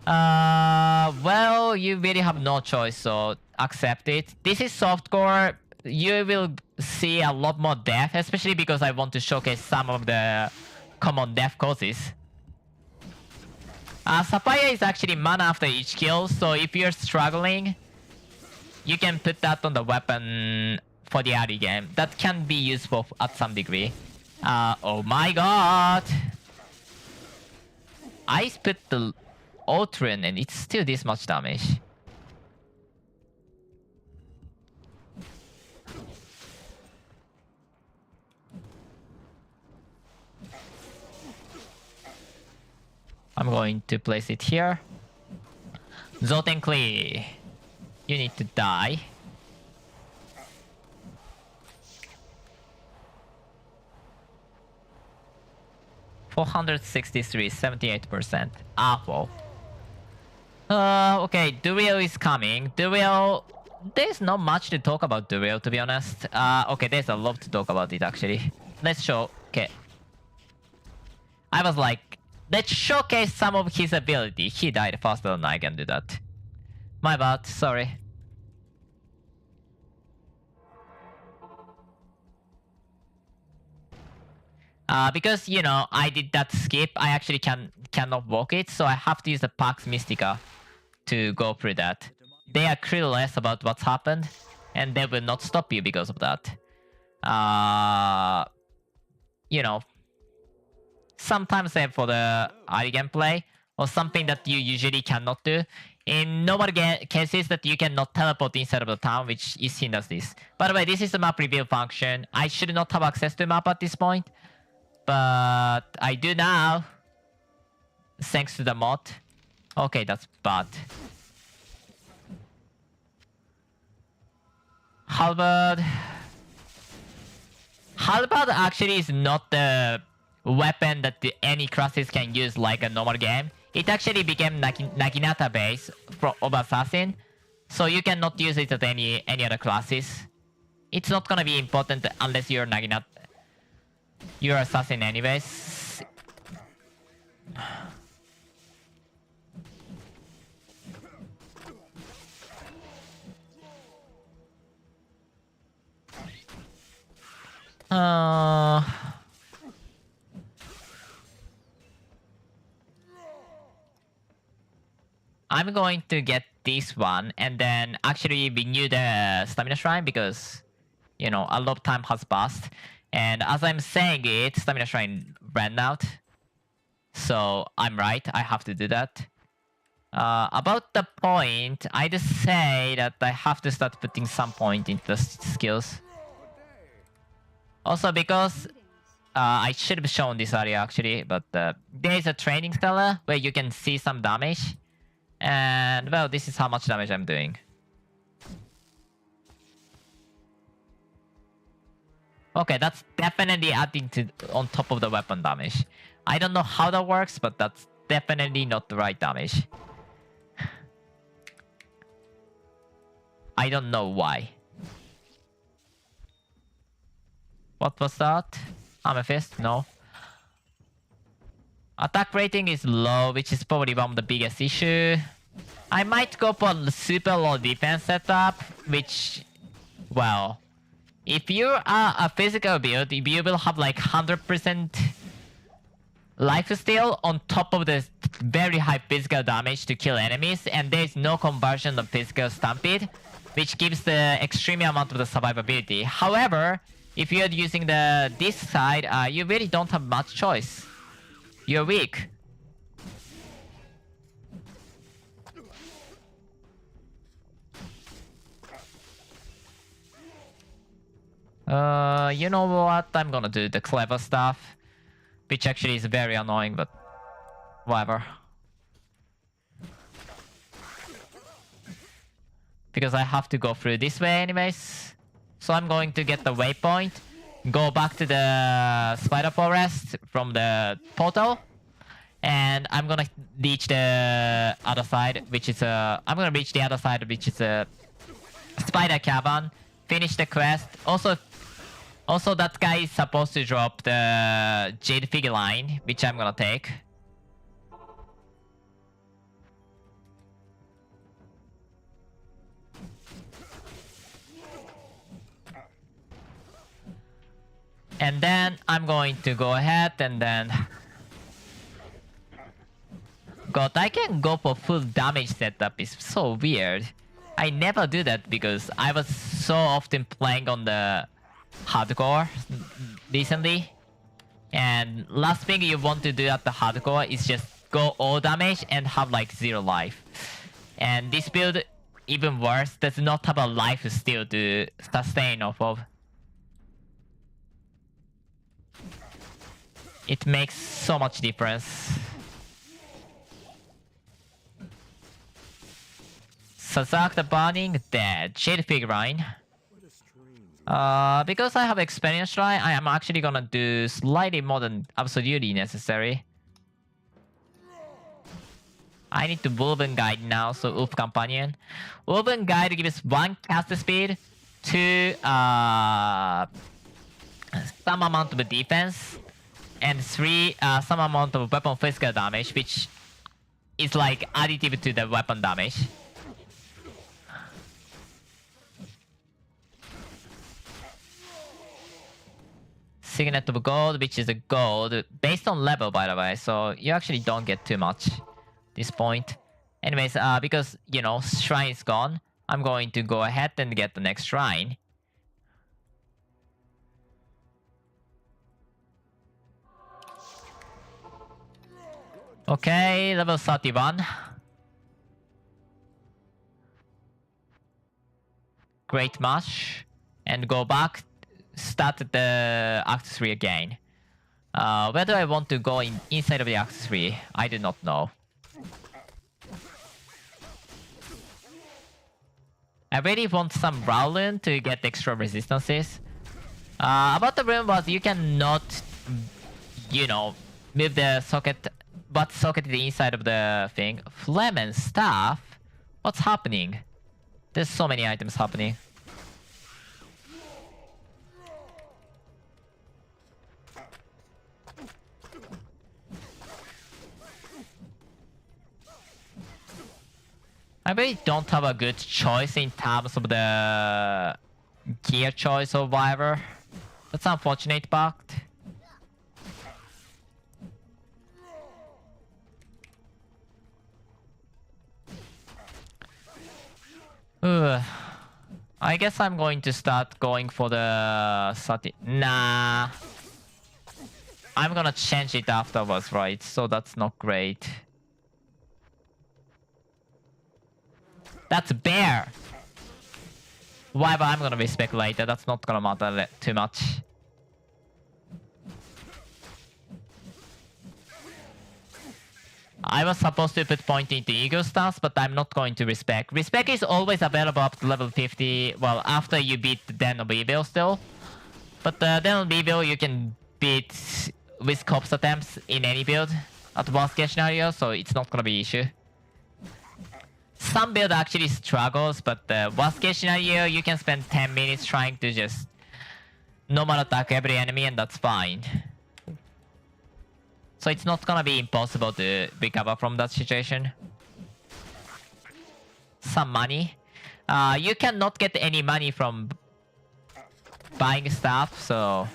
Well, you really have no choice, so accept it. This is softcore. You will see a lot more death, especially because I want to showcase some of the common death causes. Sapphire is actually mana after each kill, so if you're struggling, you can put that on the weapon for the early game. That can be useful at some degree. Oh my god! I put the Ultron and it's still this much damage. I'm going to place it here. Zotenkli, you need to die. $463, 78%. Awful. Okay, Duriel is coming. Duriel... There's not much to talk about Duriel, to be honest. Okay, there's a lot to talk about it, actually. Let's show... Okay. I was like, let's showcase some of his ability. He died faster than I can do that. My bad, sorry. Because, you know, I did that skip, I actually cannot walk it, so I have to use the Pax Mystica to go through that. They are clueless about what's happened, and they will not stop you because of that. You know, sometimes for the early gameplay, or something that you usually cannot do. In normal cases that you cannot teleport inside of the town, which Ishin does this. By the way, this is the map reveal function. I should not have access to the map at this point, but I do now, thanks to the mod. Okay, that's bad. Halberd. Halberd actually is not the weapon that any classes can use like a normal game. It actually became Naginata base of Assassin, so you cannot use it at any other classes. It's not gonna be important unless you're Naginata. You're Assassin anyways. I'm going to get this one and then actually renew the stamina shrine because, you know, a lot of time has passed. And as I'm saying it, stamina shrine ran out. So I'm right, I have to do that. About the point, I just say that I have to start putting some point into the skills. Also because I should have shown this earlier actually, but there's a training color where you can see some damage. And well, this is how much damage I'm doing. Okay, that's definitely adding to on top of the weapon damage. I don't know how that works, but that's definitely not the right damage. I don't know why. What was that? Amethyst? No. Attack rating is low, which is probably one of the biggest issue. I might go for super low defense setup, which, well, if you are a physical build, you will have like 100% lifesteal on top of the very high physical damage to kill enemies, and there is no conversion of physical stampede, which gives the extreme amount of the survivability. However, if you're using this side, you really don't have much choice. You're weak. You know what? I'm gonna do the clever stuff, which actually is very annoying, but whatever. Because I have to go through this way anyways. So I'm going to get the waypoint, go back to the spider forest from the portal, and I'm gonna reach the other side, which is a spider cavern. Finish the quest. Also that guy is supposed to drop the jade figure line, which I'm gonna take. And then I'm going to go ahead and then... God, I can go for full damage setup. It's so weird. I never do that because I was so often playing on the hardcore recently. And last thing you want to do at the hardcore is just go all damage and have like 0 life. And this build, even worse, does not have a life steal to sustain off of. It makes so much difference. Sazak the Burning, dead. Jade Figurine. Because I have experience shrine, I am actually gonna do slightly more than absolutely necessary. I need to Woven Guide now, so Wolf Companion. Woven Guide gives 1 cast speed, 2 some amount of defense, and 3 some amount of weapon physical damage, which is like additive to the weapon damage. Signet of Gold, which is a gold based on level, by the way, so you actually don't get too much this point. Anyways, because, you know, shrine is gone, I'm going to go ahead and get the next shrine. Okay, level 31. Great Mash. And go back, start the Act 3 again. Where do I want to go inside of the Act 3? I do not know. I really want some Rowland to get extra resistances. About the room was you cannot, you know, move the socket, but socket the inside of the thing. Phlegm and Staff? What's happening? There's so many items happening. I really don't have a good choice in terms of the gear choice or whatever. That's unfortunate, but... I guess I'm going to start going for the... Nah. I'm gonna change it afterwards, right? So that's not great. That's bear. Whatever, I'm gonna respec later. That's not gonna matter too much. I was supposed to put point into Eagle stance, but I'm not going to respec. Respec is always available up to level 50. Well, after you beat the Den of Evil still. But the Den of Evil you can beat with Corpse attempts in any build at worst case scenario, so it's not gonna be an issue. Some build actually struggles, but the worst case scenario you can spend 10 minutes trying to just normal attack every enemy and that's fine. So it's not gonna be impossible to recover from that situation. Some money. You cannot get any money from buying stuff, so...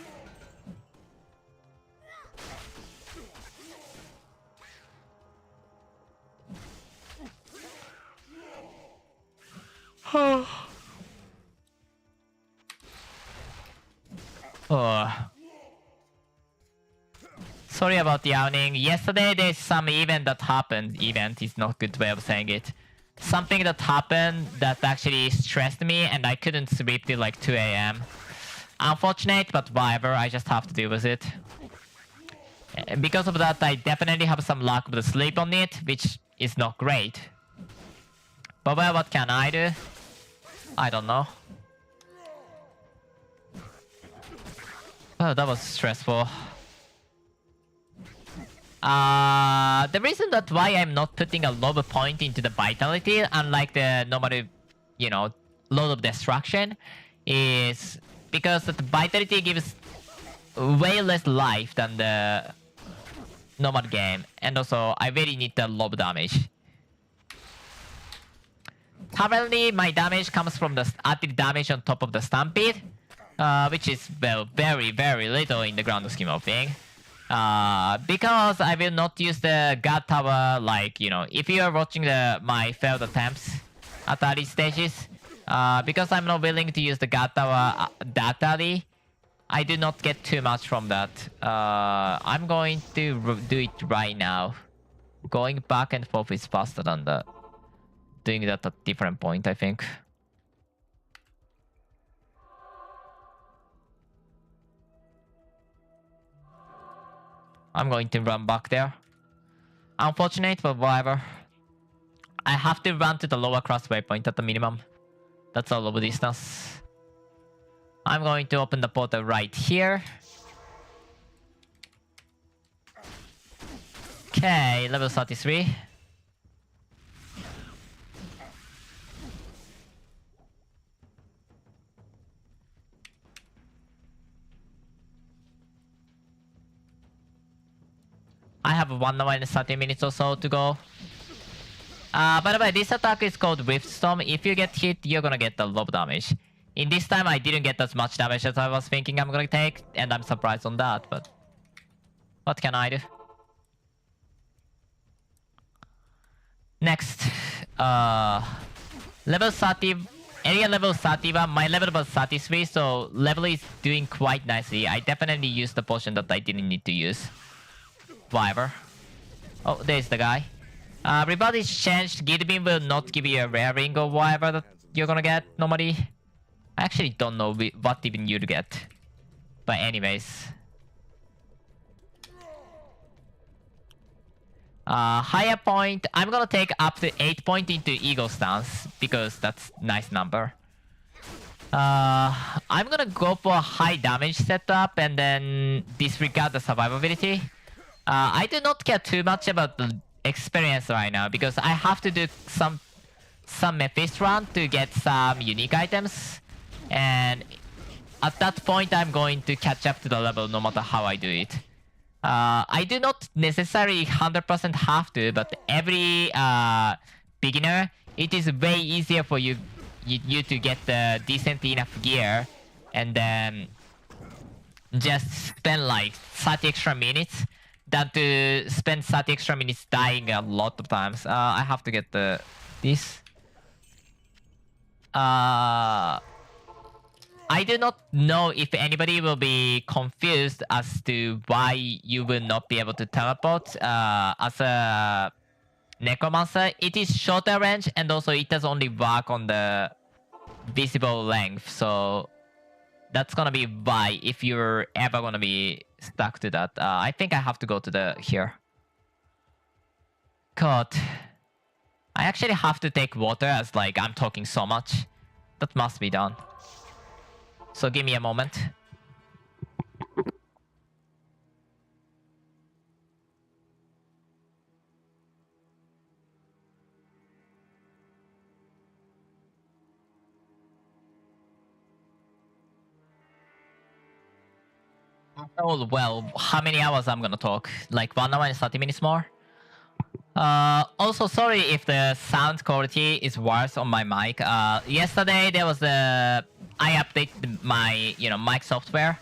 Oh. Sorry about yawning. Yesterday there's some event that happened. Event is not a good way of saying it. Something that happened that actually stressed me and I couldn't sleep till like 2 AM. Unfortunate, but whatever, I just have to deal with it. Because of that, I definitely have some lack of the sleep on it, which is not great. But well, what can I do? I don't know. Oh, that was stressful. The reason that why I'm not putting a low point into the vitality, unlike the normal, you know, load of destruction, is because the vitality gives way less life than the normal game, and also I really need the low damage. Currently, my damage comes from the added damage on top of the stampede, which is well, very, very little in the grand scheme of things. Because I will not use the guard tower, like, you know, if you are watching my failed attempts at early stages, because I'm not willing to use the guard tower that early, I do not get too much from that. I'm going to do it right now. Going back and forth is faster than doing that at different point, I think. I'm going to run back there. Unfortunate, but whatever. I have to run to the lower cross waypoint at the minimum. That's all over distance. I'm going to open the portal right here. Okay, level 33. I have 1 hour and 30 minutes or so to go. By the way, this attack is called Rift Storm. If you get hit, you're gonna get a lot of damage. In this time, I didn't get as much damage as I was thinking I'm gonna take, and I'm surprised on that, but... what can I do? Next. Level 30... area level 31, my level was 33, so level is doing quite nicely. I definitely used the potion that I didn't need to use. Whatever. Oh, there's the guy. Reward is changed. Guild Beam will not give you a rare ring or whatever that you're gonna get normally. I actually don't know what even you'd get. But anyways. Higher point. I'm gonna take up to 8 point into Eagle stance because that's a nice number. I'm gonna go for a high damage setup and then disregard the survivability. I do not care too much about the experience right now because I have to do some Mephisto run to get some unique items, and at that point I'm going to catch up to the level no matter how I do it. I do not necessarily 100% have to, but every beginner, it is way easier for you to get the decent enough gear and then just spend like 30 extra minutes than to spend 30 extra minutes dying a lot of times. I have to get this. I do not know if anybody will be confused as to why you will not be able to teleport as a Necromancer, it is shorter range and also it does only work on the visible length. So that's gonna be why if you're ever gonna be stuck to that. I think I have to go to the here. God. I actually have to take water as like I'm talking so much. That must be done. So give me a moment. Oh well, how many hours I'm gonna talk? Like 1 hour and 30 minutes more? Also, sorry if the sound quality is worse on my mic. Yesterday there was a... I updated my, mic software.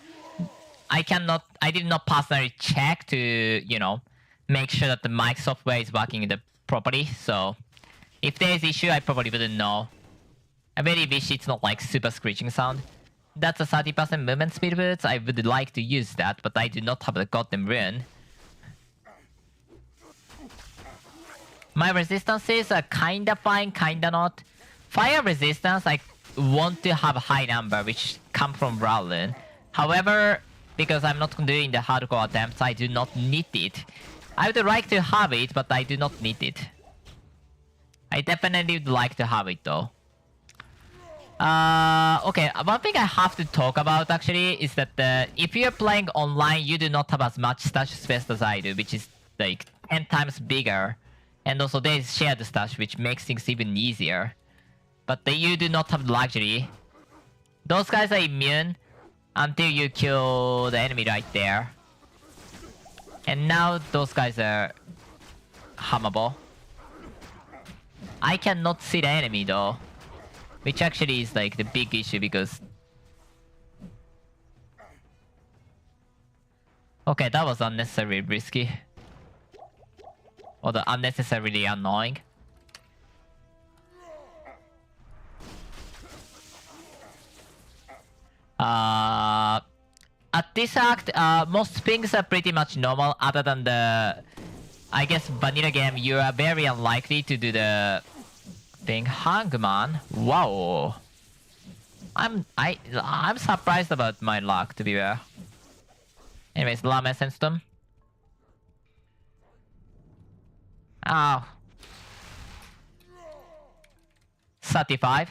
I did not personally check to, make sure that the mic software is working properly. So, if there's issue, I probably wouldn't know. I really wish it's not like super screeching sound. That's a 30% movement speed boost. I would like to use that, but I do not have the goddamn rune. My resistances are kinda fine, kinda not. Fire resistance, I want to have a high number, which come from Rowlin. However, because I'm not doing the hardcore attempts, I do not need it. I would like to have it, but I do not need it. I definitely would like to have it though. Okay, one thing I have to talk about actually is that if you're playing online, you do not have as much stash space as I do, which is like 10 times bigger. And also there is shared stash, which makes things even easier. But you do not have luxury. Those guys are immune until you kill the enemy right there. And now those guys are hammable. I cannot see the enemy though. Which actually is like the big issue because... Okay, that was unnecessarily risky. Or unnecessarily annoying. At this act, most things are pretty much normal other than the... I guess vanilla game, you are very unlikely to do the thing. Hangman? Wow. I'm surprised about my luck, to be fair. Anyways, Lame Essence them. Oh. 35.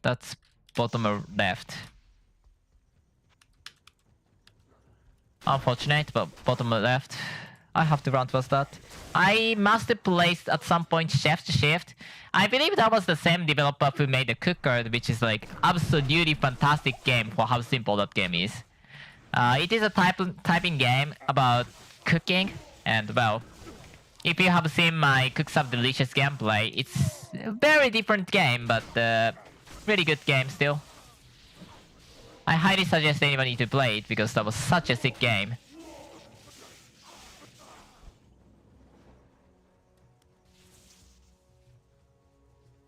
That's bottom left. Unfortunate, but bottom left. I have to run towards that. I must have placed at some point Chef's Shift. I believe that was the same developer who made the Cooker, which is like absolutely fantastic game for how simple that game is. It is a typing game about cooking, and well, if you have seen my Cook Some Delicious gameplay, it's a very different game, but really good game still. I highly suggest anybody to play it because that was such a sick game.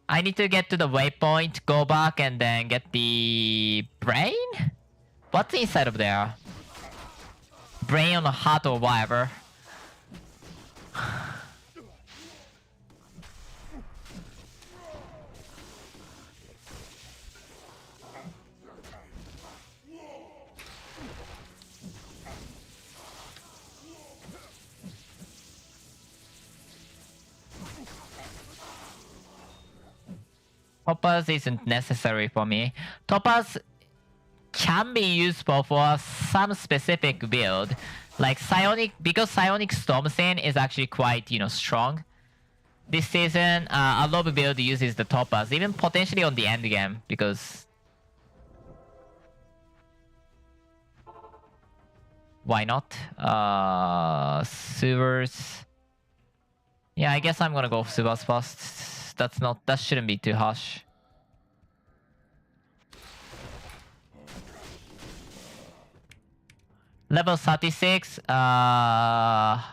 I need to get to the waypoint, go back, and then get the brain? What's inside of there? Brain on a heart or whatever. Topaz isn't necessary for me. Topaz can be useful for some specific build. Like Psionic, because Psionic Storm Scene is actually quite, strong. This season, a lot of build uses the Topaz, even potentially on the end game, because... Why not? Sewers... Yeah, I guess I'm gonna go Sewers first. That shouldn't be too harsh. Level 36, I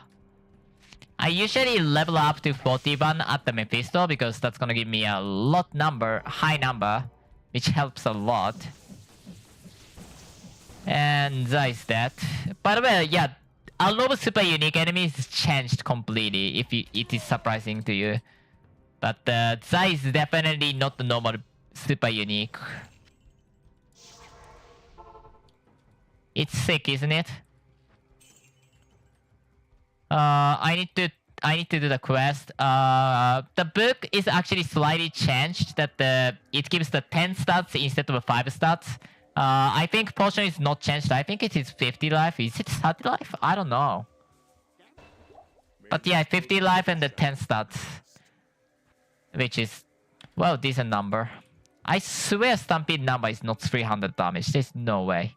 usually level up to 41 at the Mephisto because that's gonna give me a high number, which helps a lot. And that is that. By the way, yeah, a lot of super unique enemies changed completely. If it is surprising to you, but Zai is definitely not the normal super unique. It's sick, isn't it? I need to do the quest. The book is actually slightly changed. That it gives the 10 stats instead of 5 stats. I think potion is not changed. I think it is 50 life. Is it 30 life? I don't know. But yeah, 50 life and the 10 stats, which is, well, decent number. I swear Stampede number is not 300 damage. There's no way.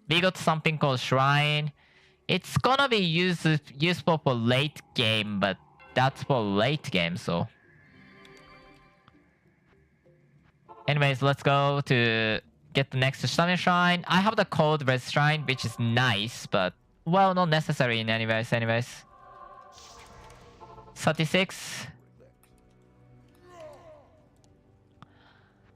We got something called Shrine. It's gonna be useful for late game, but that's for late game, so. Anyways, let's go to get the next Stamina Shrine. I have the Cold Red Shrine, which is nice, but, well, not necessary in anyways. 36.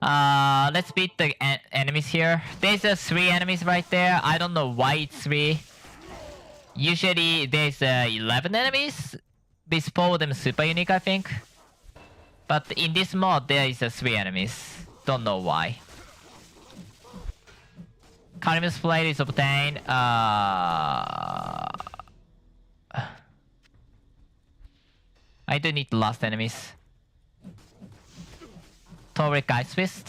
Let's beat the enemies here. There's 3 enemies right there. I don't know why it's 3. Usually there's 11 enemies. With 4 of them super unique, I think. But in this mod, there is 3 enemies. Don't know why. Calimus Blade is obtained. I do need the last enemies. Toric Ice Fist.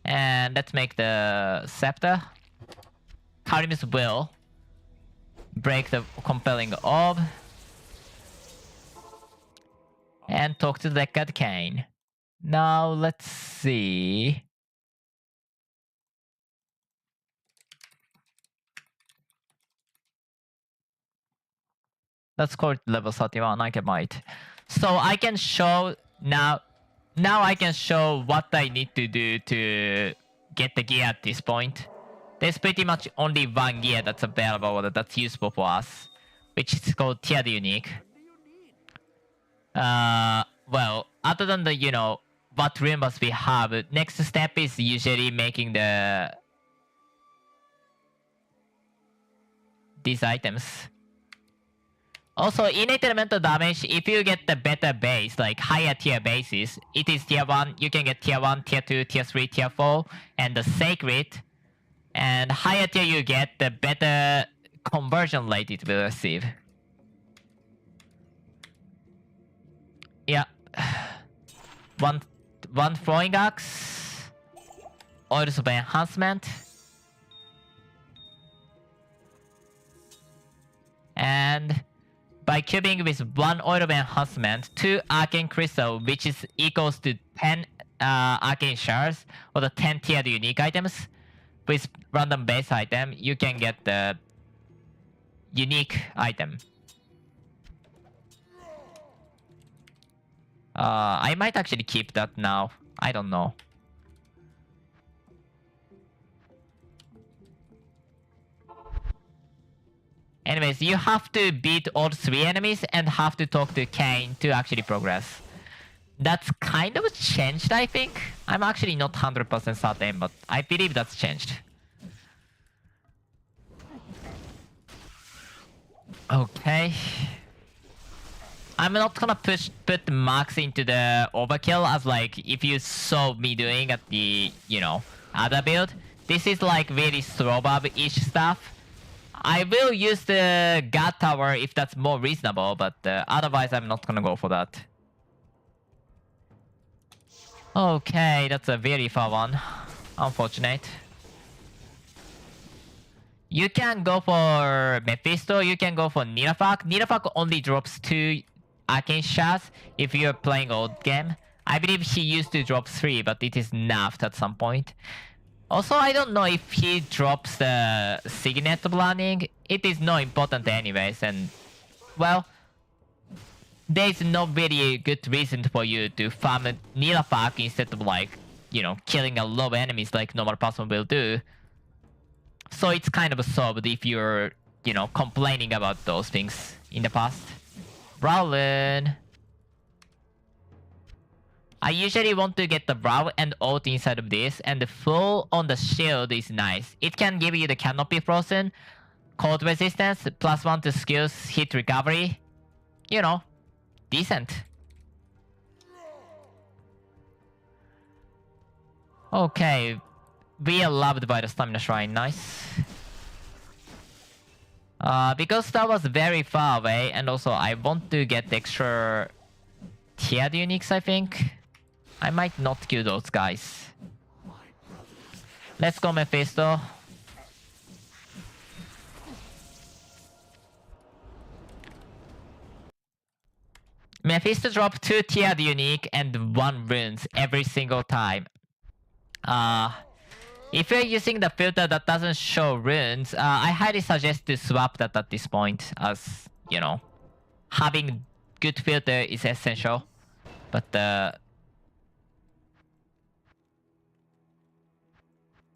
And let's make the Scepter. Calimus will break the compelling orb. And talk to the Deckard Kane. Now let's see. Let's call it level 31. I can might. So I can show now. Now I can show what I need to do to get the gear at this point. There's pretty much only one gear that's available that's useful for us, which is called Tiered Unique. Well, other than the, you know, what rumors we have, next step is usually making these items. Also, innate elemental damage, if you get the better base, like higher tier bases, it is tier 1, you can get tier 1, tier 2, tier 3, tier 4, and the sacred. And higher tier you get, the better conversion rate it will receive. Yeah. One throwing axe. Oil Spray enhancement. And by cubing with 1 oil of enhancement, 2 arcane crystal, which is equals to 10 arcane shards, or the 10 tiered unique items, with random base item, you can get the unique item. I might actually keep that now. I don't know. Anyways, you have to beat all 3 enemies and have to talk to Kane to actually progress. That's kind of changed, I think. I'm actually not 100% certain, but I believe that's changed. Okay. I'm not gonna put the marks into the overkill as like if you saw me doing at the, you know, other build. This is like very throwbarb-ish stuff. I will use the God Tower if that's more reasonable, but otherwise I'm not gonna go for that. Okay, that's a very far one. Unfortunate. You can go for Mephisto, you can go for Nilafak. Nilafak only drops 2 arcane shards if you're playing old game. I believe he used to drop 3, but it is nerfed at some point. Also, I don't know if he drops the Signet Blinding. It is not important anyways, and, well, there's no very good reason for you to farm Nilafak instead of, like, you know, killing a lot of enemies like normal person will do. So it's kind of solved if you're, you know, complaining about those things in the past. Rowland. I usually want to get the barb and ult inside of this, and the full on the shield is nice. It can give you the canopy frozen, cold resistance, +1 to skills, hit recovery. You know, decent. Okay, we are loved by the stamina shrine, nice. Because that was very far away, and also I want to get extra tiered uniques, I think. I might not kill those guys. Let's go Mephisto. Mephisto dropped 2 tiered unique and 1 runes every single time. If you're using the filter that doesn't show runes, I highly suggest to swap that at this point, as, you know, having good filter is essential. But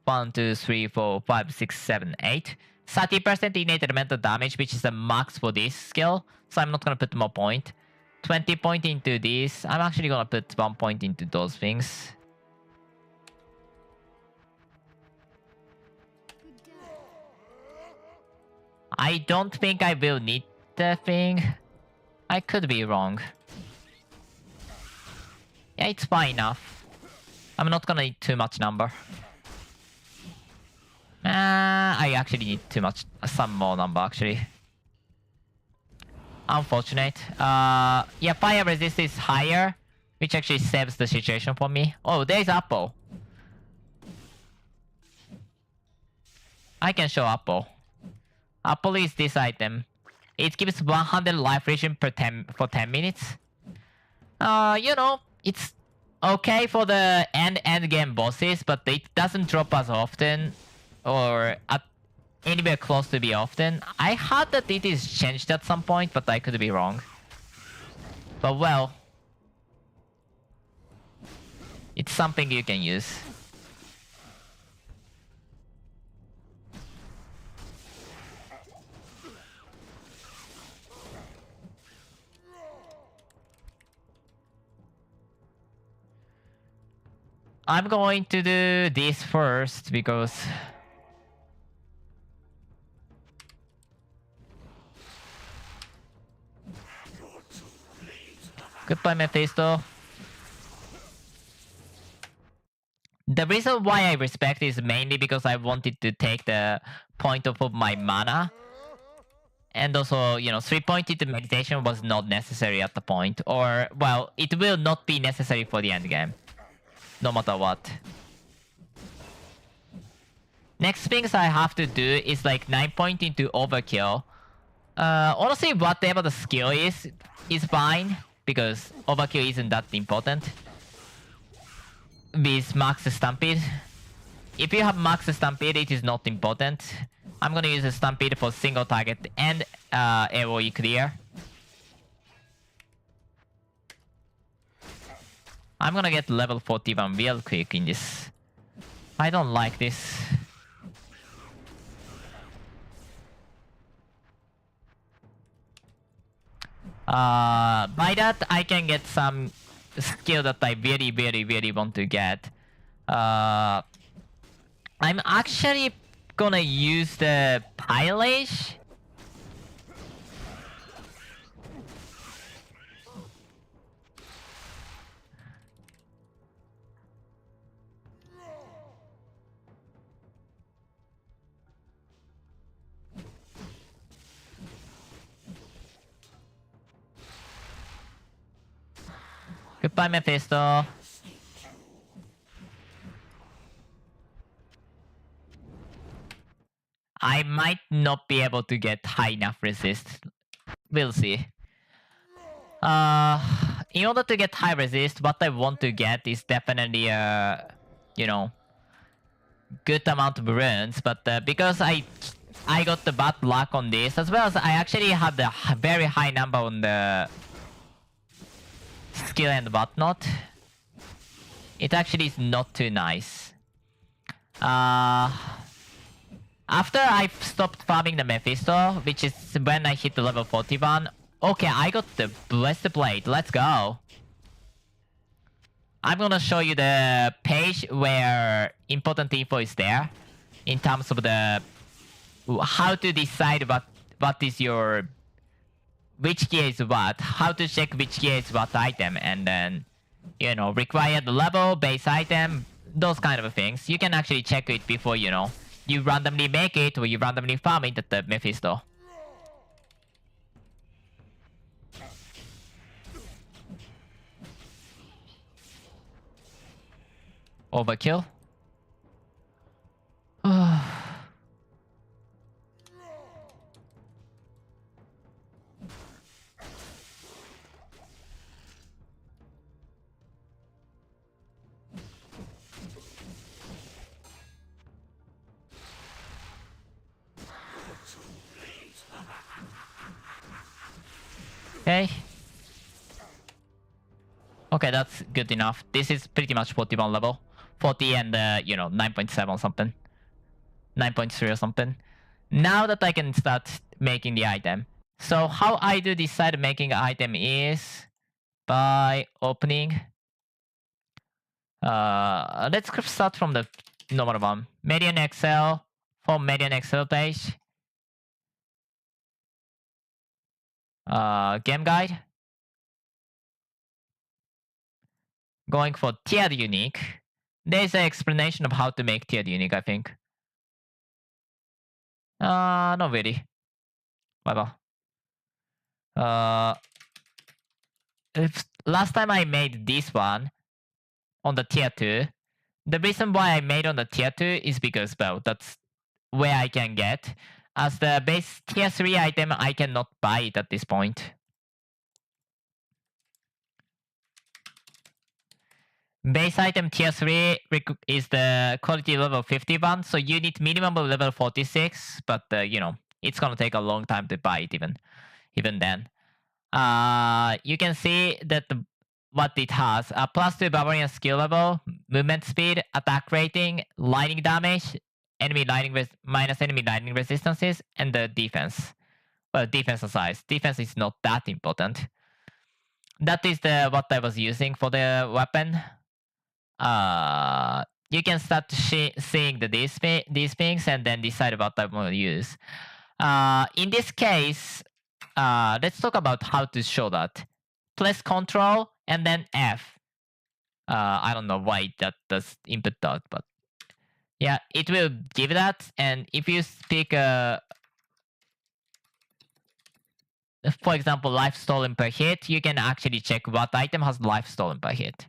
1, 2, 3, 4, 5, 6, 7, 8. 30% innate elemental damage, which is the max for this skill. So I'm not gonna put more point. 20 point into this. I'm actually gonna put 1 point into those things. I don't think I will need the thing. I could be wrong. Yeah, it's fine enough. I'm not gonna need too much number. I actually need too much, some more number actually. Unfortunate. Yeah, fire resist is higher, which actually saves the situation for me. Oh, there's Apple. I can show Apple. Apple is this item. It gives 100 life regen for 10 minutes. You know, it's okay for the end game bosses, but it doesn't drop as often or at anywhere close to be often. I heard that it is changed at some point, but I could be wrong. But well, it's something you can use. I'm going to do this first because goodbye Mephisto. The reason why I respect is mainly because I wanted to take the point off of my mana. And also, you know, 3 point into meditation was not necessary at the point. Or, well, it will not be necessary for the end game. No matter what. Next things I have to do is like 9 point into overkill. Honestly, whatever the skill is fine. Because overkill isn't that important. With max stampede. If you have max stampede, it is not important. I'm gonna use a stampede for single target and AoE clear. I'm gonna get level 41 real quick in this. I don't like this. By that, I can get some skill that I really want to get. I'm actually gonna use the Pilage. Goodbye, Mephisto. I might not be able to get high enough resist. We'll see. In order to get high resist, what I want to get is definitely you know, good amount of runes. But because I got the bad luck on this, as well as I actually had the very high number on the skill and whatnot, it actually is not too nice. After I stopped farming the Mephisto, which is when I hit the level 41, okay, I got the Blessed Blade, let's go. I'm gonna show you the page where important info is there in terms of the how to decide what is your which gear is what, how to check which gear is what item, and then required level, base item, those kind of things. You can actually check it before you randomly make it or you randomly farm it at the Mephisto. Overkill. Okay. Okay, that's good enough. This is pretty much 41 level. 40 and 9.7 something. 9.3 or something. Now that I can start making the item. So how I do decide making an item is by opening. Let's start from the normal one. medianxl for medianxl page. Game guide. Going for tiered unique. There's an explanation of how to make tiered unique, I think. Not really. Whatever. Last time I made this one on the tier 2. The reason why I made on the tier 2 is because, well, that's where I can get. As the base tier 3 item, I cannot buy it at this point. Base item tier 3 is the quality level 51, so you need minimum of level 46, but it's gonna take a long time to buy it even then. You can see that what it has: +2 barbarian skill level, movement speed, attack rating, lightning damage, minus enemy lightning resistances, and the defense. Well, defense size. Defense is not that important. That is what I was using for the weapon. You can start seeing these things and then decide what I want to use. In this case, let's talk about how to show that. Press Control and then F. I don't know why that does input dot, but yeah, it will give that. And if you speak, for example, life stolen per hit, you can actually check what item has life stolen per hit.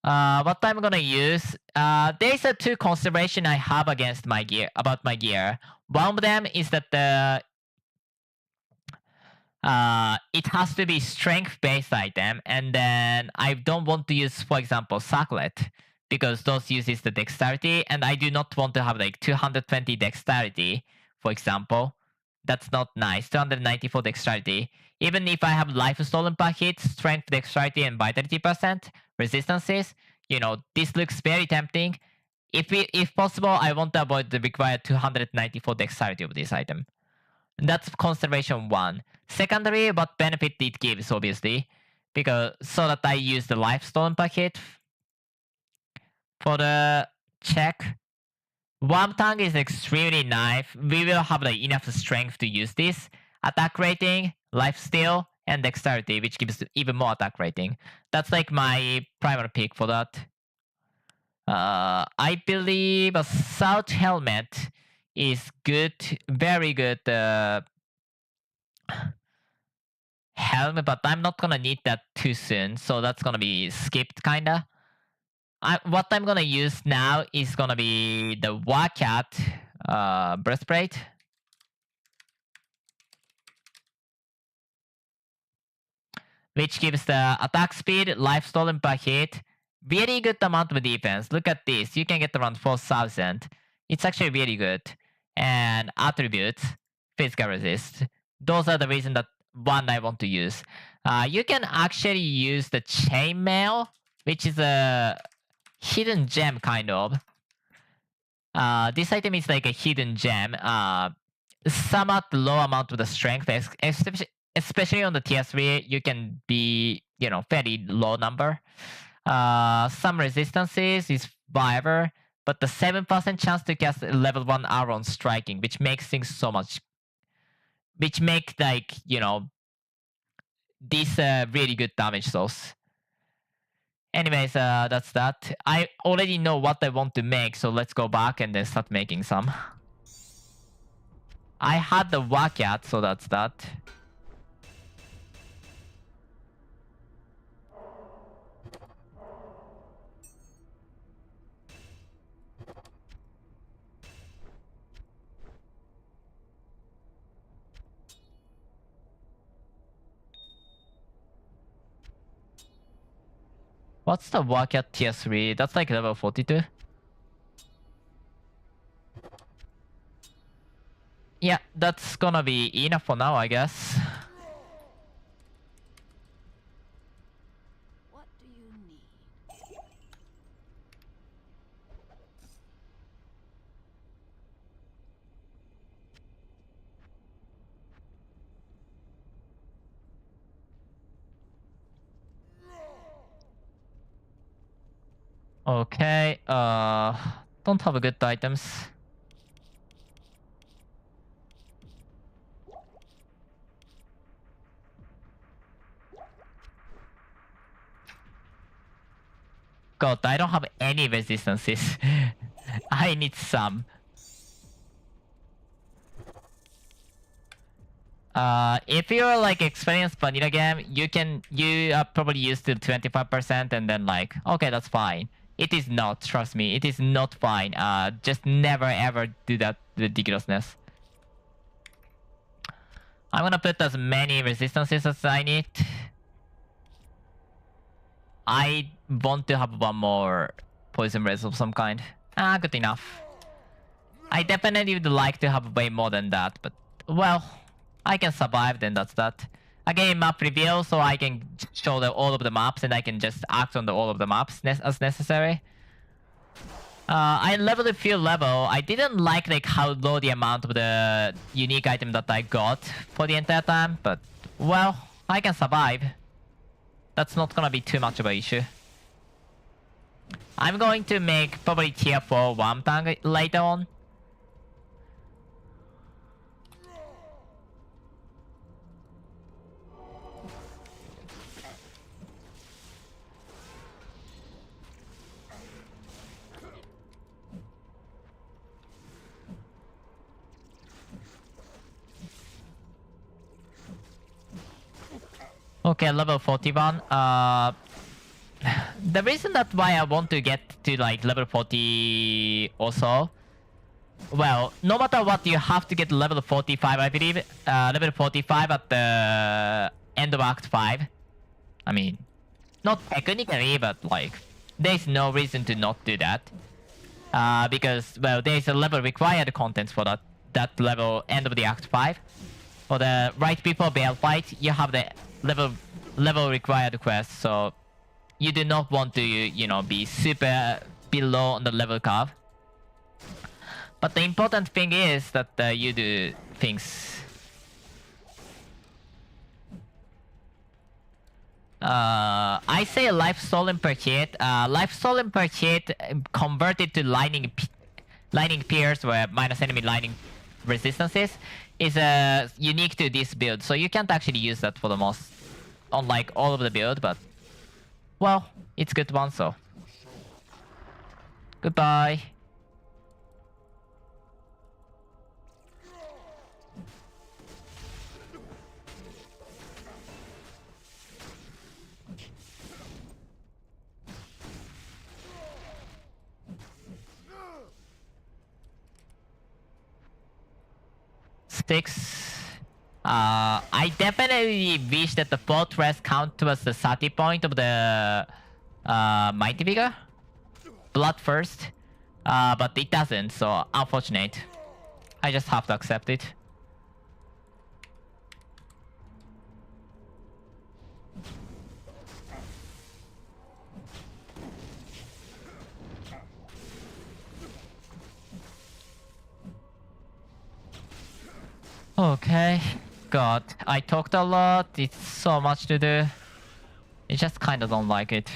What I'm gonna use, there's a 2 consideration I have against my gear, about my gear. One of them is that it has to be strength-based item, and then I don't want to use, for example, Circlet, because those uses the dexterity, and I do not want to have like 220 dexterity, for example. That's not nice. 294 dexterity. Even if I have life stolen per hit, strength, dexterity, and vitality % resistances, this looks very tempting. If possible, I want to avoid the required 294 dexterity of this item. That's consideration 1. Secondary, what benefit it gives, obviously, so that I use the life stolen per hit for the check. One tongue is extremely nice. We will have enough strength to use this. Attack rating, life steal, and dexterity, which gives even more attack rating. That's like my primary pick for that. I believe a South Helmet is good, very good helmet, but I'm not gonna need that too soon, so that's gonna be skipped kinda. What I'm gonna use now is gonna be the Warcat breastplate. Which gives the attack speed, life stolen per hit, very good amount of defense. Look at this, you can get around 4,000. It's actually really good. And attributes, physical resist. Those are the reason that one I want to use. You can actually use the chainmail, which is a hidden gem kind of. This item is like a hidden gem. Somewhat low amount of the strength, especially on the tier 3, you can be, you know, fairly low number. Some resistances is whatever, but the 7% chance to cast level 1 arrow on striking, which makes things so much, which make like, you know, this really good damage source. Anyways, that's that. I already know what I want to make, so let's go back and then start making some. I had the Wakat, so that's that. What's the Wakat tier 3? That's like level 42. Yeah, that's gonna be enough for now, I guess. What do you need? Okay, don't have good items. God, I don't have any resistances. I need some. If you're like experienced vanilla game, you are probably used to 25% and then like, okay, that's fine. It is not, trust me, it is not fine. Just never ever do that ridiculousness. I'm gonna put as many resistances as I need. I want to have one more poison res of some kind. Good enough. I definitely would like to have way more than that, but well, I can survive, then that's that. Again, map reveal, so I can show all of the maps and I can just act on all of the maps as necessary. I leveled a few level. I didn't like how low the amount of the unique item that I got for the entire time, but well, I can survive. That's not gonna be too much of an issue. I'm going to make probably tier 4 Wamtang later on. Okay, level 41. The reason that why I want to get to level 40 also, well, no matter what, you have to get level 45, I believe. Level 45 at the end of Act 5. I mean, not technically, but there's no reason to not do that. Because, well, there's a level required content for that level end of the Act 5. For the right people bear fight, you have the level required quest, so you do not want to, you know, be super below on the level curve. But the important thing is that you do things. I say life stolen per hit. Life stolen per hit converted to lightning pierce, where minus enemy lightning resistances, is unique to this build. So you can't actually use that for the most, on all of the build, but well, it's good one, so goodbye. Six. I definitely wish that the fortress count towards the 30 point of the mighty figure. Blood first. But it doesn't, so unfortunate. I just have to accept it. Okay. God, I talked a lot. It's so much to do. I just kind of don't like it.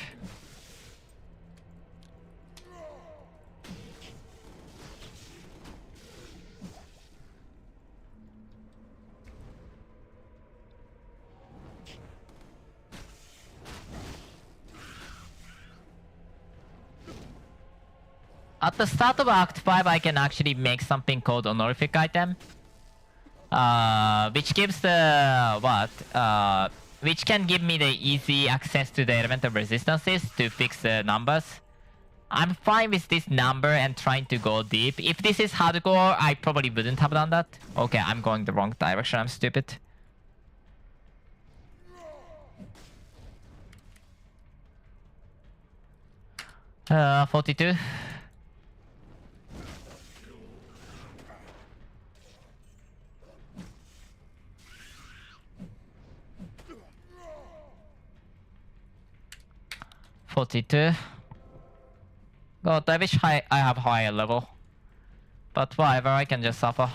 At the start of Act 5, I can actually make something called honorific item. Which gives the... what? Which can give me the easy access to the elemental resistances to fix the numbers. I'm fine with this number and trying to go deep. If this is hardcore, I probably wouldn't have done that. Okay, I'm going the wrong direction. I'm stupid. 42. God, I wish I have higher level. But whatever, I can just suffer.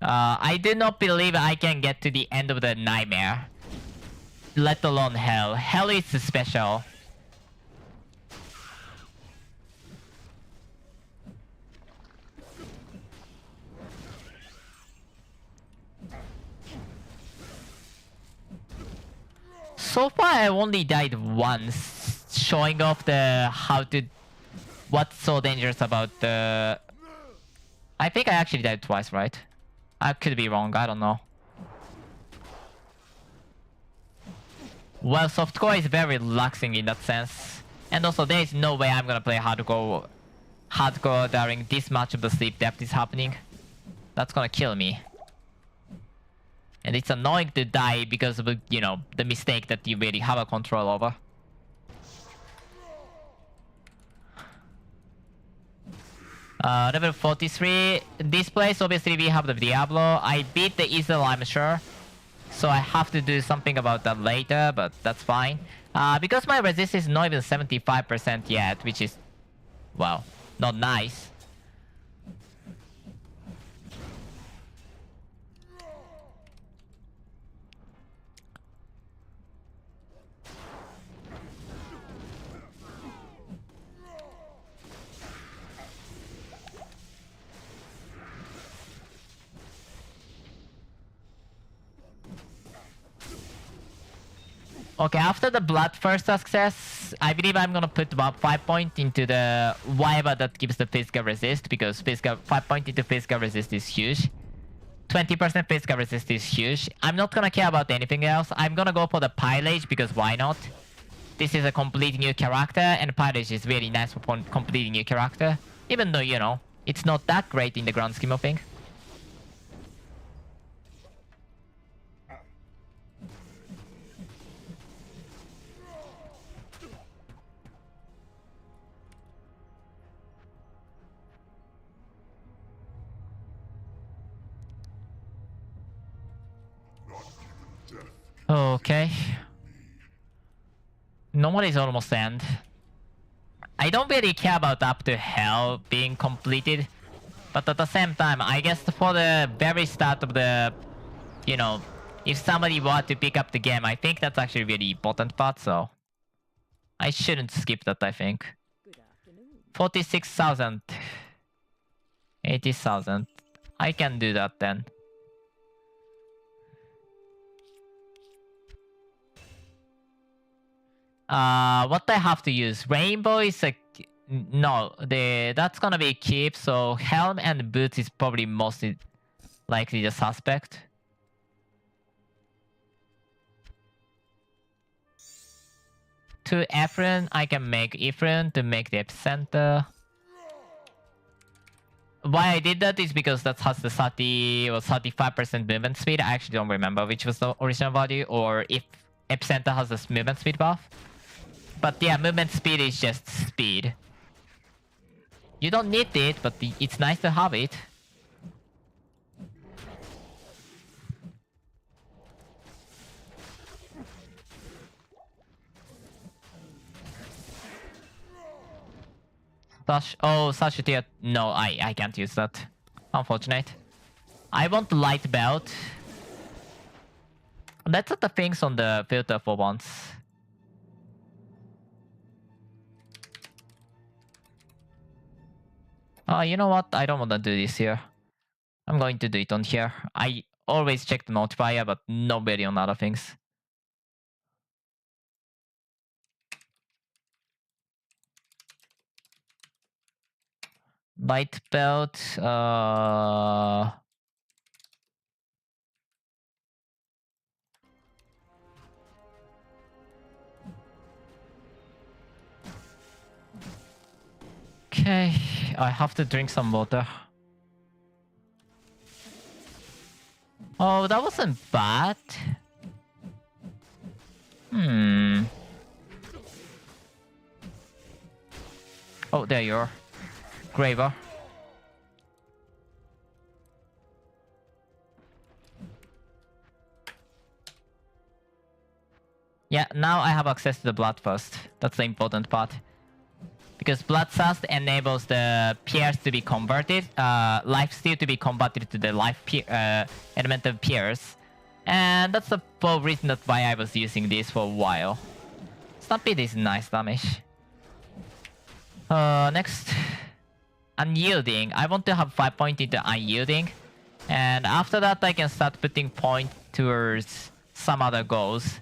I do not believe I can get to the end of the nightmare. Let alone hell. Hell is special. So far, I only died once, showing off the what's so dangerous about the... I think I actually died twice, right? I could be wrong, I don't know. Well, softcore is very relaxing in that sense. And also, there is no way I'm gonna play hardcore during this much of the sleep depth is happening. That's gonna kill me. And it's annoying to die because of, you know, the mistake that you really have a control over. Level 43. This place, obviously, we have the Diablo. I beat the Easel, I'm sure. So I have to do something about that later, but that's fine. Because my resist is not even 75% yet, which is, well, not nice. Okay, after the Bloodthirst success, I believe I'm gonna put about 5 points into the whatever that gives the physical resist, because 5 points into physical resist is huge. 20% physical resist is huge. I'm not gonna care about anything else. I'm gonna go for the Pylage because why not? This is a completely new character, and Pylage is really nice for completely new character. Even though, you know, it's not that great in the grand scheme of things. Okay. Normal is almost end. I don't really care about up to hell being completed. But at the same time, I guess for the very start of the... You know, if somebody were to pick up the game, I think that's actually a really important part, so... I shouldn't skip that, I think. 46,000. 80,000. I can do that then. What I have to use? Rainbow is a... No, that's gonna be a keep, so Helm and Boots is probably mostly likely the suspect. To Ephraim, I can make Ephraim to make the epicenter. Why I did that is because that has the 30 or 35% movement speed. I actually don't remember which was the original value, or if epicenter has the movement speed buff. But yeah, movement speed is just speed. You don't need it, but it's nice to have it. Oh, such a tier. No, I can't use that. Unfortunate. I want light belt. Let's put the things on the filter for once. You know what? I don't want to do this here. I'm going to do it on here. I always check the multiplier, but nobody on other things. Light belt. Okay, I have to drink some water. Oh, that wasn't bad. Oh, there you are. Graver. Yeah, now I have access to the Bloodthirst. That's the important part. Because Bloodthirst enables the pierce to be converted, lifesteal to be converted to the element of pierce. And that's the full reason that's why I was using this for a while. Stampede is nice damage. Next. Unyielding. I want to have 5 point into unyielding. And after that I can start putting point towards some other goals.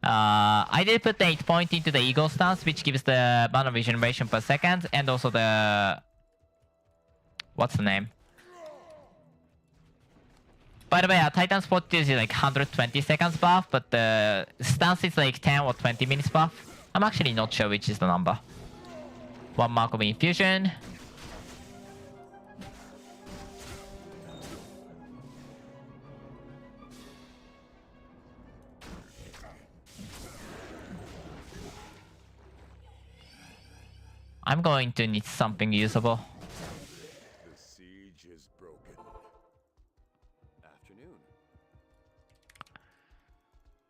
I did put 8 point into the Eagle stance, which gives the mana regeneration per second, and also the... What's the name? By the way, Titan's Fortitude is like 120 seconds buff, but the stance is like 10 or 20 minutes buff. I'm actually not sure which is the number. One mark of infusion. I'm going to need something usable. The siege is broken. Afternoon.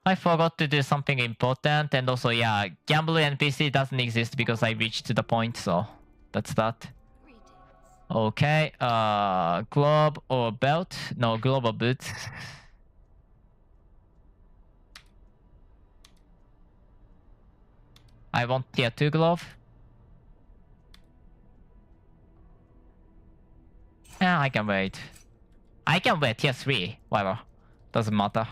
I forgot to do something important, and also, yeah, Gamble NPC doesn't exist because I reached the point, so that's that. Okay, globe or belt? No, global boots. I want tier 2 glove. Yeah, I can wait. I can wait tier 3, whatever. Doesn't matter.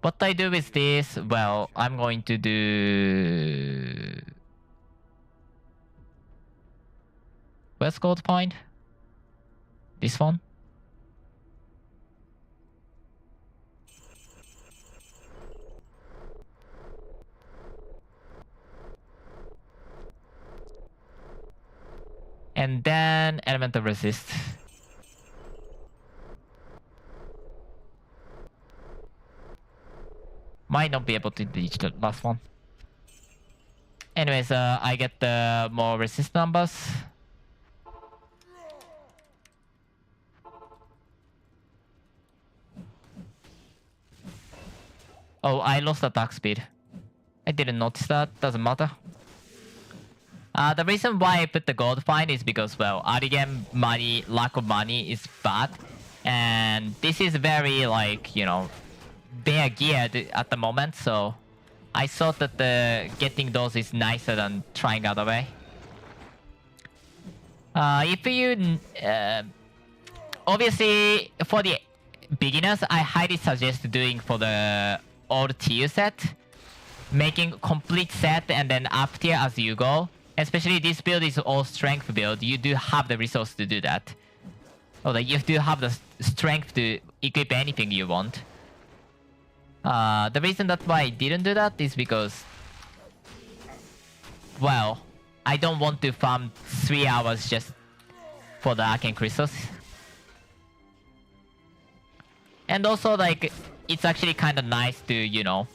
What I do with this, well, I'm going to do... Where's gold point? This one? And then element of resist. Might not be able to reach the last one. Anyways, I get the more resist numbers. Oh, I lost attack speed. I didn't notice that. Doesn't matter. The reason why I put the gold fine is because, well, early game money, lack of money is bad. And this is very, like, you know, bare geared at the moment, so I thought that getting those is nicer than trying other way. If you... obviously, for the beginners, I highly suggest doing for the old tier set. Making complete set and then up tier as you go. Especially this build is all strength build. You do have the resource to do that. Or you do have the strength to equip anything you want. The reason that why I didn't do that is because... Well, I don't want to farm 3 hours just for the Arcane Crystals. And also, like, it's actually kind of nice to, you know,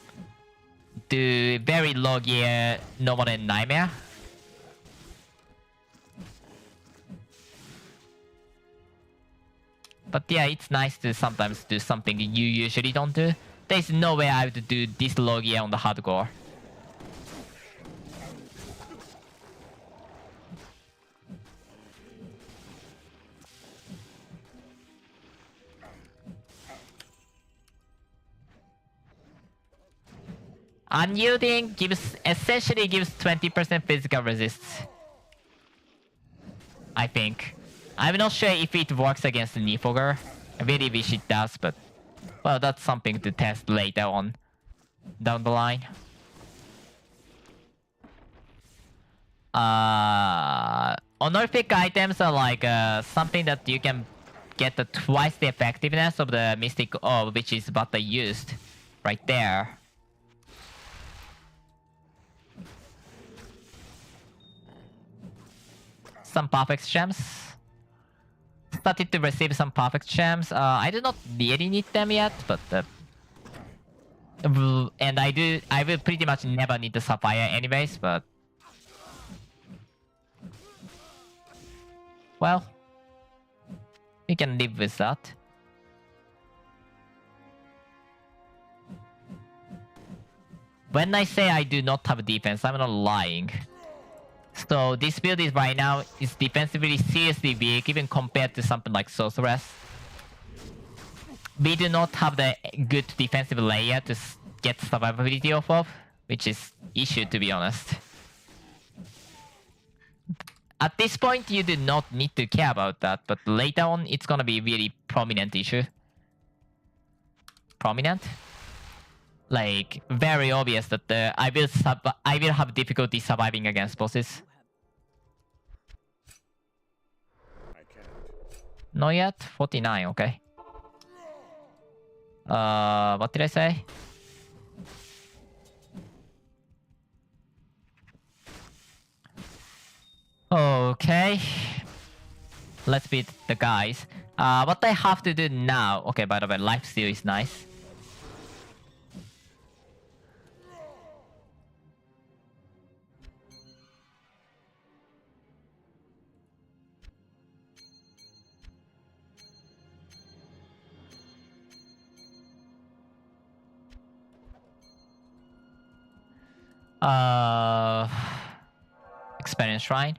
do very low gear Normal and Nightmare. But yeah, it's nice to sometimes do something you usually don't do. There's no way I would do this low gear on the hardcore. Unyielding essentially gives 20% physical resist. I think. I'm not sure if it works against the Nifogger. I really wish it does, but well, that's something to test later on down the line. Honorific items are like something that you can get twice the effectiveness of the Mystic Orb, which is what I used right there. Some perfect gems. Started to receive some perfect gems. I do not really need them yet, but and I will pretty much never need the sapphire anyways, but well, we can live with that. When I say I do not have defense, I'm not lying. So this build is right now is defensively seriously weak, even compared to something like Sorceress. We do not have the good defensive layer to get survivability off of, which is issue to be honest. At this point, you do not need to care about that, but later on, it's gonna be really prominent issue. Prominent? Like, very obvious that I will have difficulty surviving against bosses. Not yet? 49, okay. What did I say? Okay. Let's beat the guys. What I have to do now... Okay, by the way, life steal is nice. Experience Shrine.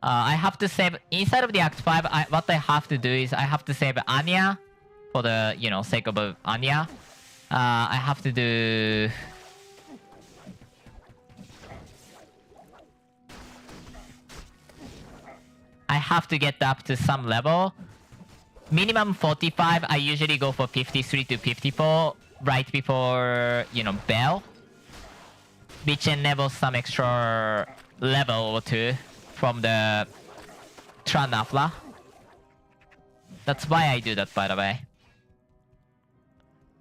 I have to save inside of the Act 5. What I have to do is I have to save Anya for the sake of Anya. I have to do. I have to get up to some level. Minimum 45. I usually go for 53 to 54 right before Bell, which enables some extra level or two from the Tranafla. That's why I do that, by the way.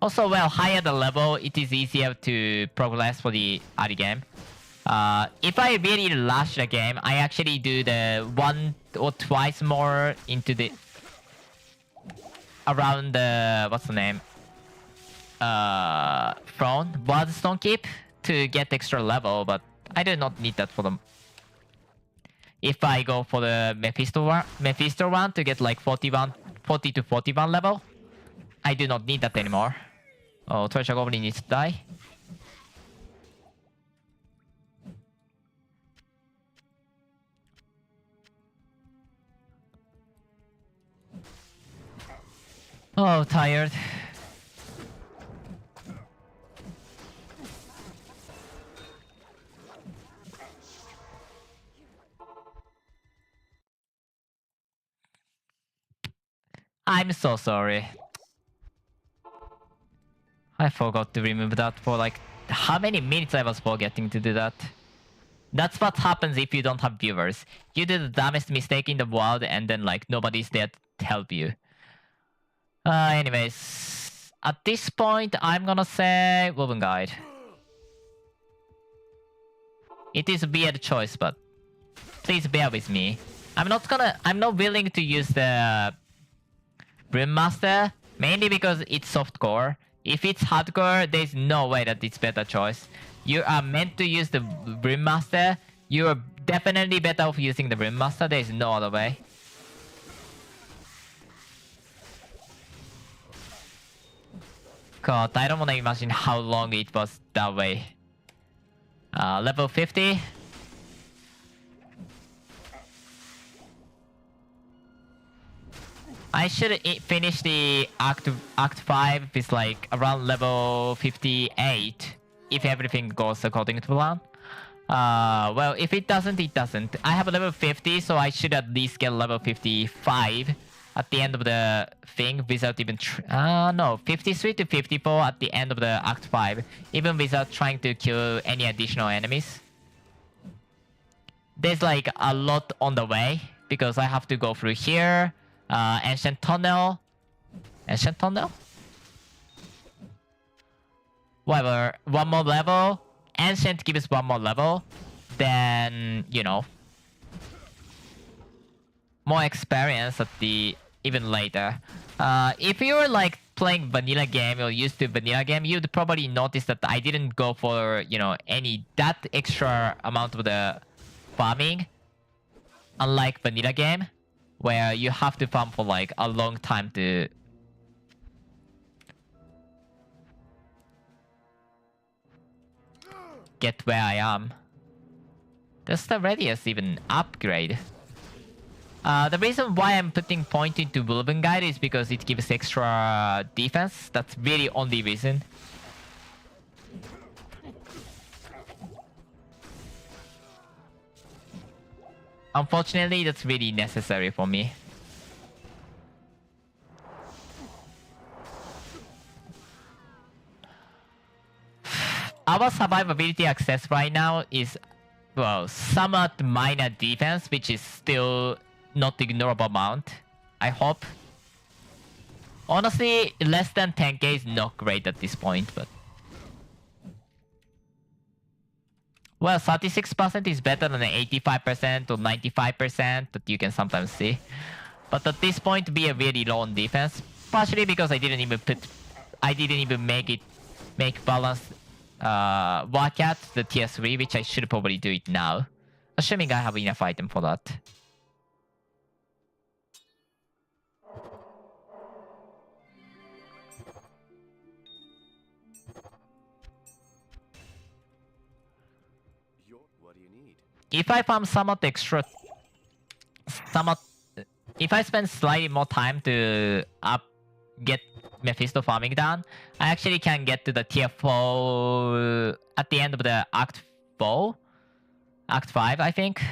Also, well, higher the level, it is easier to progress for the early game. If I really rush the game, I actually do the one or twice more into the... around the... what's the name? Throne, Bloodstone Keep to get extra level, but I do not need that for them. If I go for the Mephisto one to get like 40 to 41 level, I do not need that anymore. Oh, Treasure Goblin needs to die. Oh, tired. I'm so sorry. I forgot to remove that for like... How many minutes I was forgetting to do that? That's what happens if you don't have viewers. You do the dumbest mistake in the world and then like nobody's there to help you. Anyways. At this point, I'm gonna say Woven Guide. It is a weird choice, but please bear with me. I'm not willing to use the Brim Master, mainly because it's softcore. If it's hardcore, there's no way that it's better choice. You are meant to use the Brim Master. You are definitely better off using the Brim Master. There's no other way. God, I don't want to imagine how long it was that way. Level 50. I should finish the Act 5 with like around level 58. if everything goes according to plan. Well, if it doesn't, it doesn't. I have a level 50, so I should at least get level 55 at the end of the thing without even... no, 53 to 54 at the end of the Act 5, even without trying to kill any additional enemies. There's like a lot on the way, because I have to go through here, Ancient Tunnel. Ancient Tunnel? Whatever, one more level. Ancient gives one more level. Then, you know, more experience at the even later. If you're like playing vanilla game or used to vanilla game, you'd probably notice that I didn't go for, you know, that extra amount of the farming. Unlike vanilla game, where you have to farm for like a long time to get where I am. Does the radius even upgrade? The reason why I'm putting point into Wolven Guide is because it gives extra defense. That's really only reason. Unfortunately, that's really necessary for me. Our survivability access right now is, well, somewhat minor defense, which is still not ignorable amount. I hope. Honestly, less than 10k is not great at this point, but... Well, 36% is better than 85% or 95% that you can sometimes see. But at this point, be a really low on defense. Partially because I didn't even make balance work at the tier 3, which I should probably do it now. Assuming I have enough item for that. What do you need? If I farm if I spend slightly more time to get Mephisto farming done, I actually can get to the tier 4 at the end of the Act 4? Act 5, I think.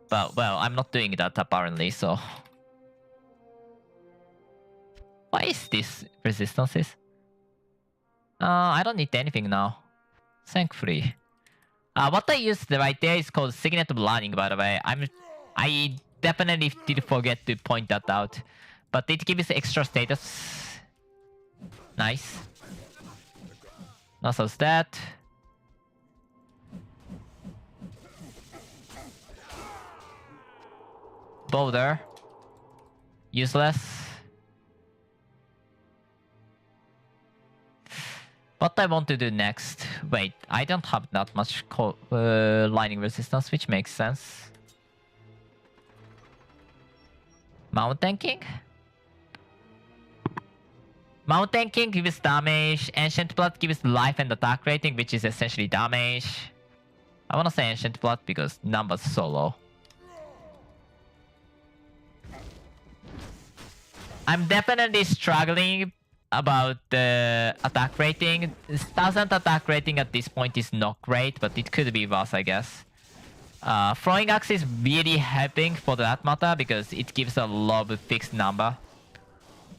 But, well, I'm not doing that apparently, so... Why is this resistances? I don't need anything now. Thankfully. What I used right there is called Signet of Learning, by the way. I definitely did forget to point that out. But it gives extra status. Nice. Nasa's dead. Boulder. Useless. What I want to do next... Wait, I don't have that much lightning resistance, which makes sense. Mountain King? Mountain King gives damage. Ancient Blood gives life and attack rating, which is essentially damage. I want to say Ancient Blood because numbers so low. I'm definitely struggling about the attack rating. 1000 attack rating at this point is not great, but it could be worse, I guess. Throwing Axe is really helping for that matter because it gives a lot of fixed number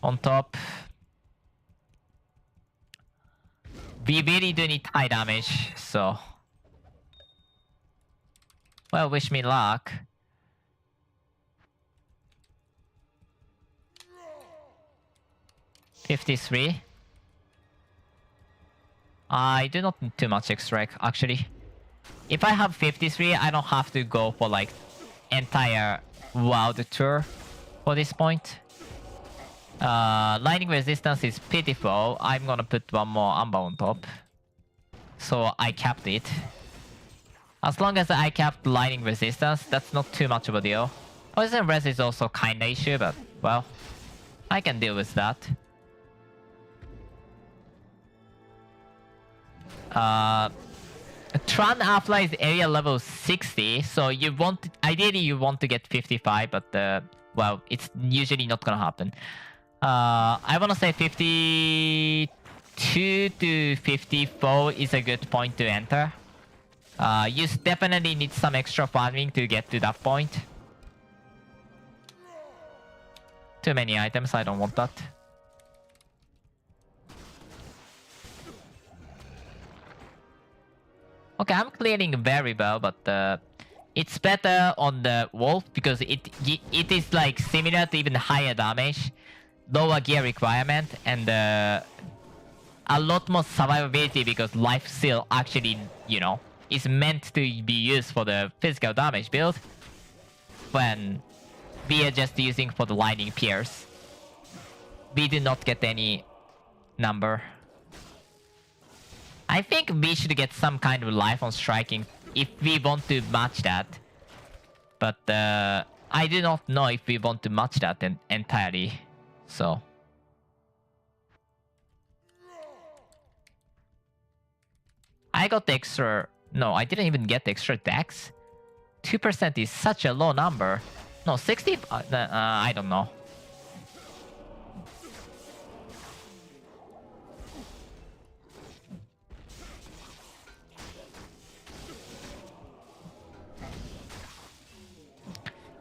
on top. We really do need high damage, so... Well, wish me luck. $53. I do not need too much extract, actually. If I have 53, I don't have to go for like entire world tour for this point. Lightning resistance is pitiful. I'm gonna put one more Amber on top. So I capped it. As long as I capped lightning resistance, that's not too much of a deal. Poison res is also kinda issue, but well, I can deal with that. Tran Afla is area level 60, so ideally you want to get 55, but well, it's usually not gonna happen. I wanna say 50... 2 to 54 is a good point to enter. You definitely need some extra farming to get to that point. Too many items, I don't want that. Okay, I'm clearing very well, but it's better on the wolf because it is like similar to even higher damage, lower gear requirement, and a lot more survivability because life steal actually, you know, is meant to be used for the physical damage build when we are just using for the lightning pierce. We do not get any number. I think we should get some kind of life on striking if we want to match that. But I do not know if we want to match that entirely. So. I got the extra... No, I didn't even get the extra dex. 2% is such a low number. No, 60... I don't know.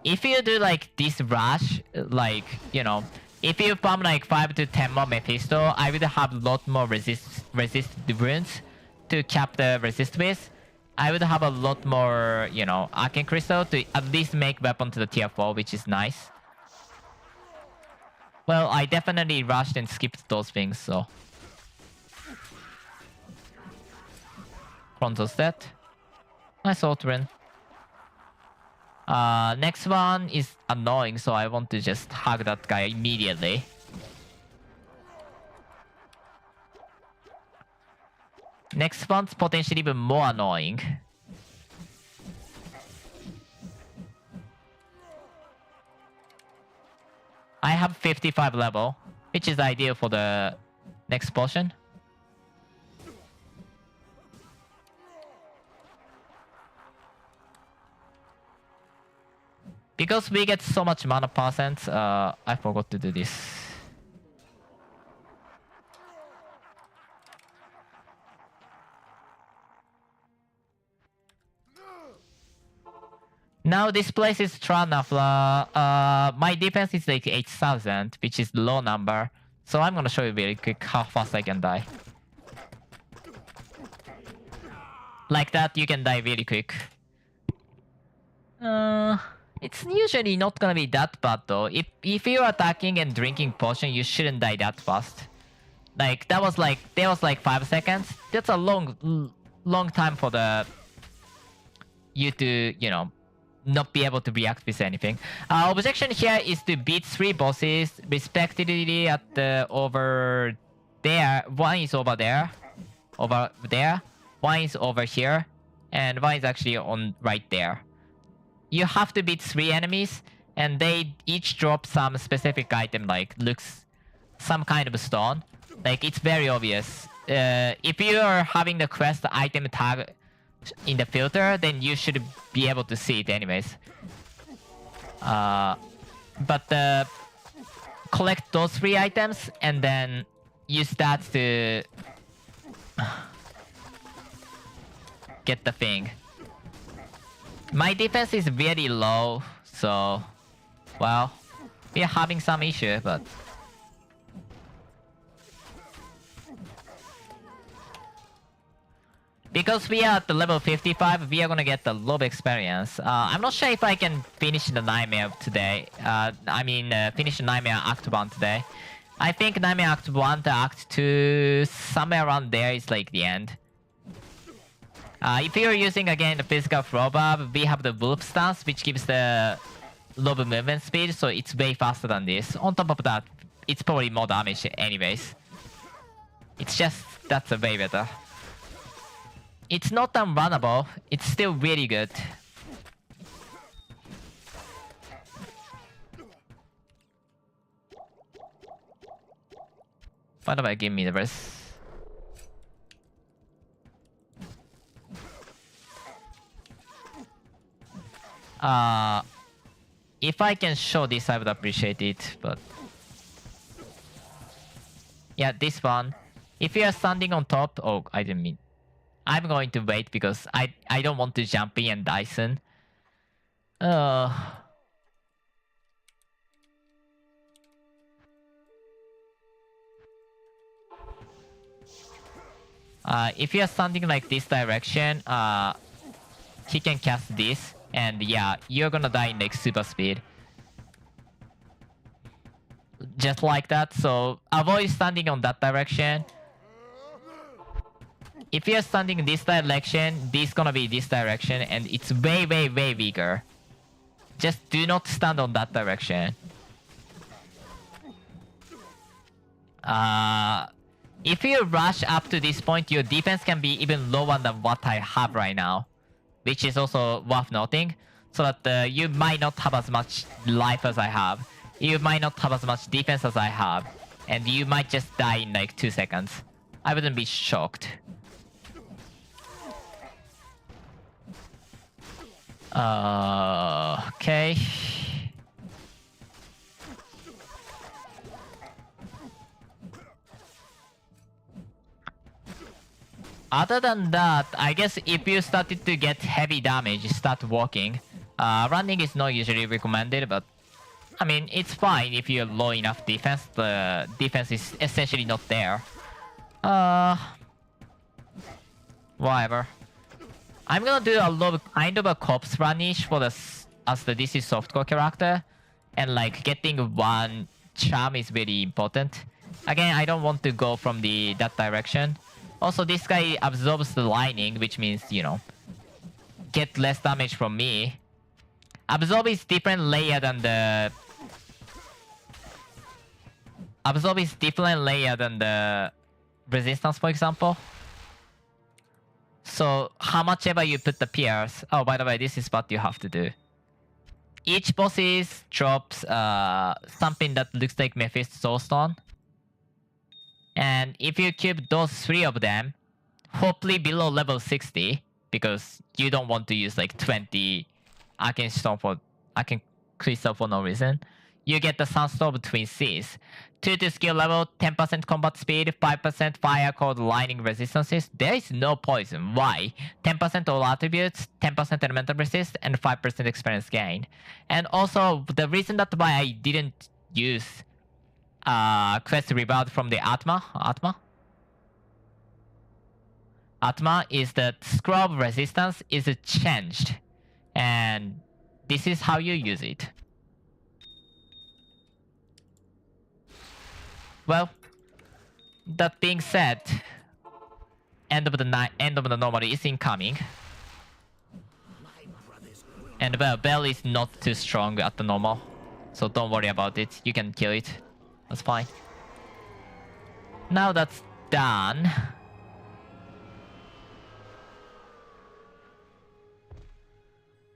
If you do like this rush, like, you know, if you farm like 5 to 10 more Mephisto, I would have a lot more resist runes to cap the resist with. I would have a lot more, you know, Arcane Crystal to at least make weapon to the tier 4, which is nice. Well, I definitely rushed and skipped those things, so. Frontal's dead. Nice ult win. Next one is annoying, so I want to just hug that guy immediately. Next one's potentially even more annoying. I have 55 level, which is ideal for the next potion. Because we get so much mana percent, I forgot to do this. Now this place is Tranafla. My defense is like 8,000, which is low number. So I'm gonna show you very quick how fast I can die. Like that, you can die really quick. It's usually not gonna be that bad though. If you're attacking and drinking potion, you shouldn't die that fast. Like there was like 5 seconds. That's a long time for the you to, you know, not be able to react with anything. Objection here is to beat 3 bosses respectively at the over there. One is over there, one is over here, and one is actually on right there. You have to beat 3 enemies, and they each drop some specific item, like looks some kind of stone. Like it's very obvious. If you are having the quest item tag in the filter, then you should be able to see it anyways. But collect those 3 items and then use that to get the thing. My defense is very low, so well, we are having some issue, but because we are at the level 55, we are gonna get a lot of experience. I'm not sure if I can finish the Nightmare today. Finish the Nightmare Act 1 today. I think Nightmare Act 1 to Act 2, somewhere around there is like the end. If you're using again the physical throwbarb, we have the wolf stance, which gives the low movement speed, so it's way faster than this. On top of that, it's probably more damage anyways. It's just, that's a way better. It's not unrunnable, it's still really good. Why don't I give me the rest? If I can show this, I would appreciate it, but... yeah, this one. If you are standing on top, oh, I didn't mean. I'm going to wait because I don't want to jump in and die soon. If you're standing like this direction, he can cast this, and yeah, you're gonna die in like super speed. Just like that, so avoid standing on that direction. If you're standing in this direction, this gonna be this direction, and it's way, way, way weaker. Just do not stand on that direction. If you rush up to this point, your defense can be even lower than what I have right now, which is also worth noting, so that you might not have as much life as I have. You might not have as much defense as I have, and you might just die in like 2 seconds. I wouldn't be shocked. Okay. Other than that, I guess if you started to get heavy damage, start walking. Running is not usually recommended, but I mean, it's fine if you're low enough defense. The defense is essentially not there. Whatever. I'm gonna do a lot of kind of a corpse runish for as the DC softcore character, and like getting one charm is very important. Again, I don't want to go from that direction. Also, this guy absorbs the lightning, which means, you know, get less damage from me. Absorb is different layer than the... Absorb is different layer than the resistance, for example. So, how much ever you put the pierce... Oh, by the way, this is what you have to do. Each boss drops something that looks like Mephisto's Soulstone. And if you keep those 3 of them, hopefully below level 60, because you don't want to use like 20 Arcane Crystal for no reason, you get the Sunstorm between Seas. 2 to skill level, 10% combat speed, 5% fire called lightning resistances. There is no poison. Why? 10% all attributes, 10% elemental resist, and 5% experience gain. And also, the reason that why I didn't use quest reward from the Atma is that scrub resistance is changed, and this is how you use it. Well, that being said, end of the normal is incoming, and well, Bell is not too strong at the normal, so don't worry about it. You can kill it. That's fine. Now that's done.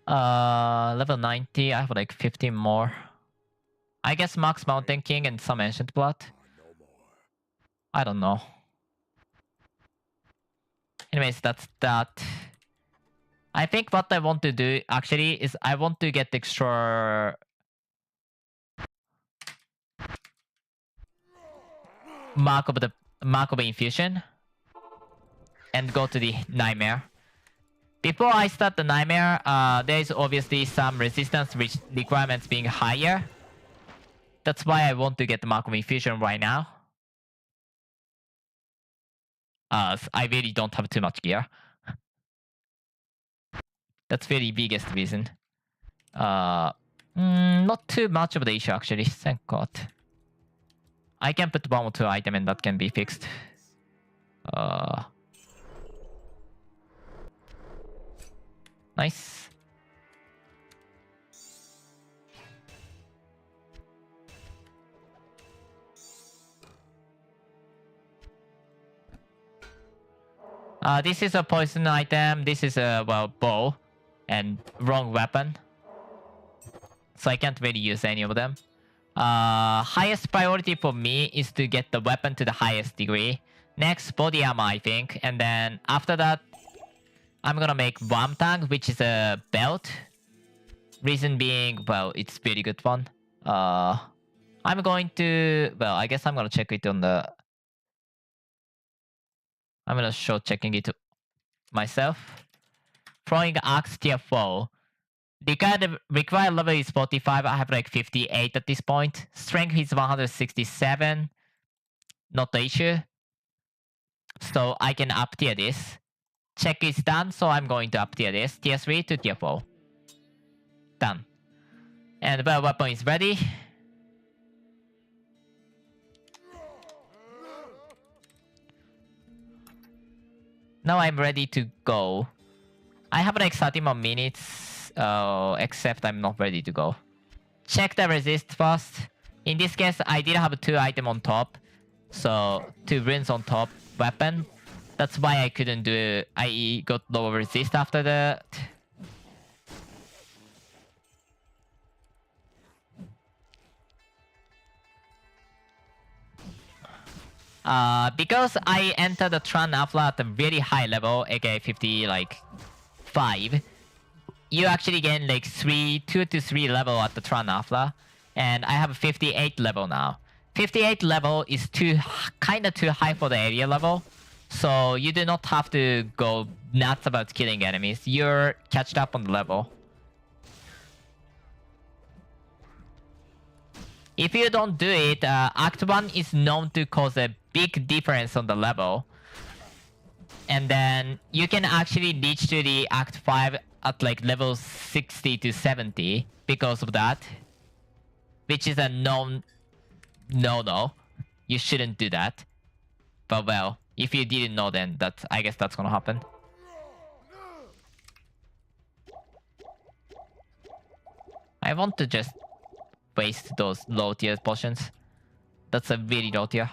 Level 90. I have like 15 more. I guess Max Mountain King and some Ancient Blood. I don't know. Anyways, that's that. I think what I want to do actually is I want to get extra mark of infusion and go to the nightmare. Before I start the nightmare, there is obviously some resistance requirements being higher. That's why I want to get the mark of infusion right now. I really don't have too much gear. That's very biggest reason. Not too much of the issue actually, thank God. I can put 1 or 2 items and that can be fixed. Nice. This is a poison item. This is a, well, bow. And wrong weapon. So I can't really use any of them. Highest priority for me is to get the weapon to the highest degree. Next, body armor, I think. And then after that, I'm gonna make Worm Tongue, which is a belt. Reason being, well, it's pretty good one. I'm going to... Well, I guess I'm gonna check it on the... I'm gonna show checking it myself. Throwing axe tier 4. Required level is 45. I have like 58 at this point. Strength is 167. Not the issue. So I can up tier this. Check is done, so I'm going to up tier this. Tier 3 to tier 4. Done. And the weapon is ready. Now I'm ready to go. I have like 30 more minutes, except I'm not ready to go. Check the resist first. In this case, I did have 2 items on top. So 2 runes on top weapon. That's why I couldn't do it. I got lower resist after that. Because I entered the Tron Alpha at a very high level, aka 50 like 5, you actually gain like 2 to 3 level at the Tron Alpha, and I have 58 level now. 58 level is kinda too high for the area level, so you do not have to go nuts about killing enemies. You're catched up on the level. If you don't do it, Act 1 is known to cause a big difference on the level. And then you can actually reach to the Act 5 at like level 60 to 70 because of that. Which is a no. You shouldn't do that. But well, if you didn't know, then I guess that's gonna happen. I want to just waste those low tier potions. That's a very low tier.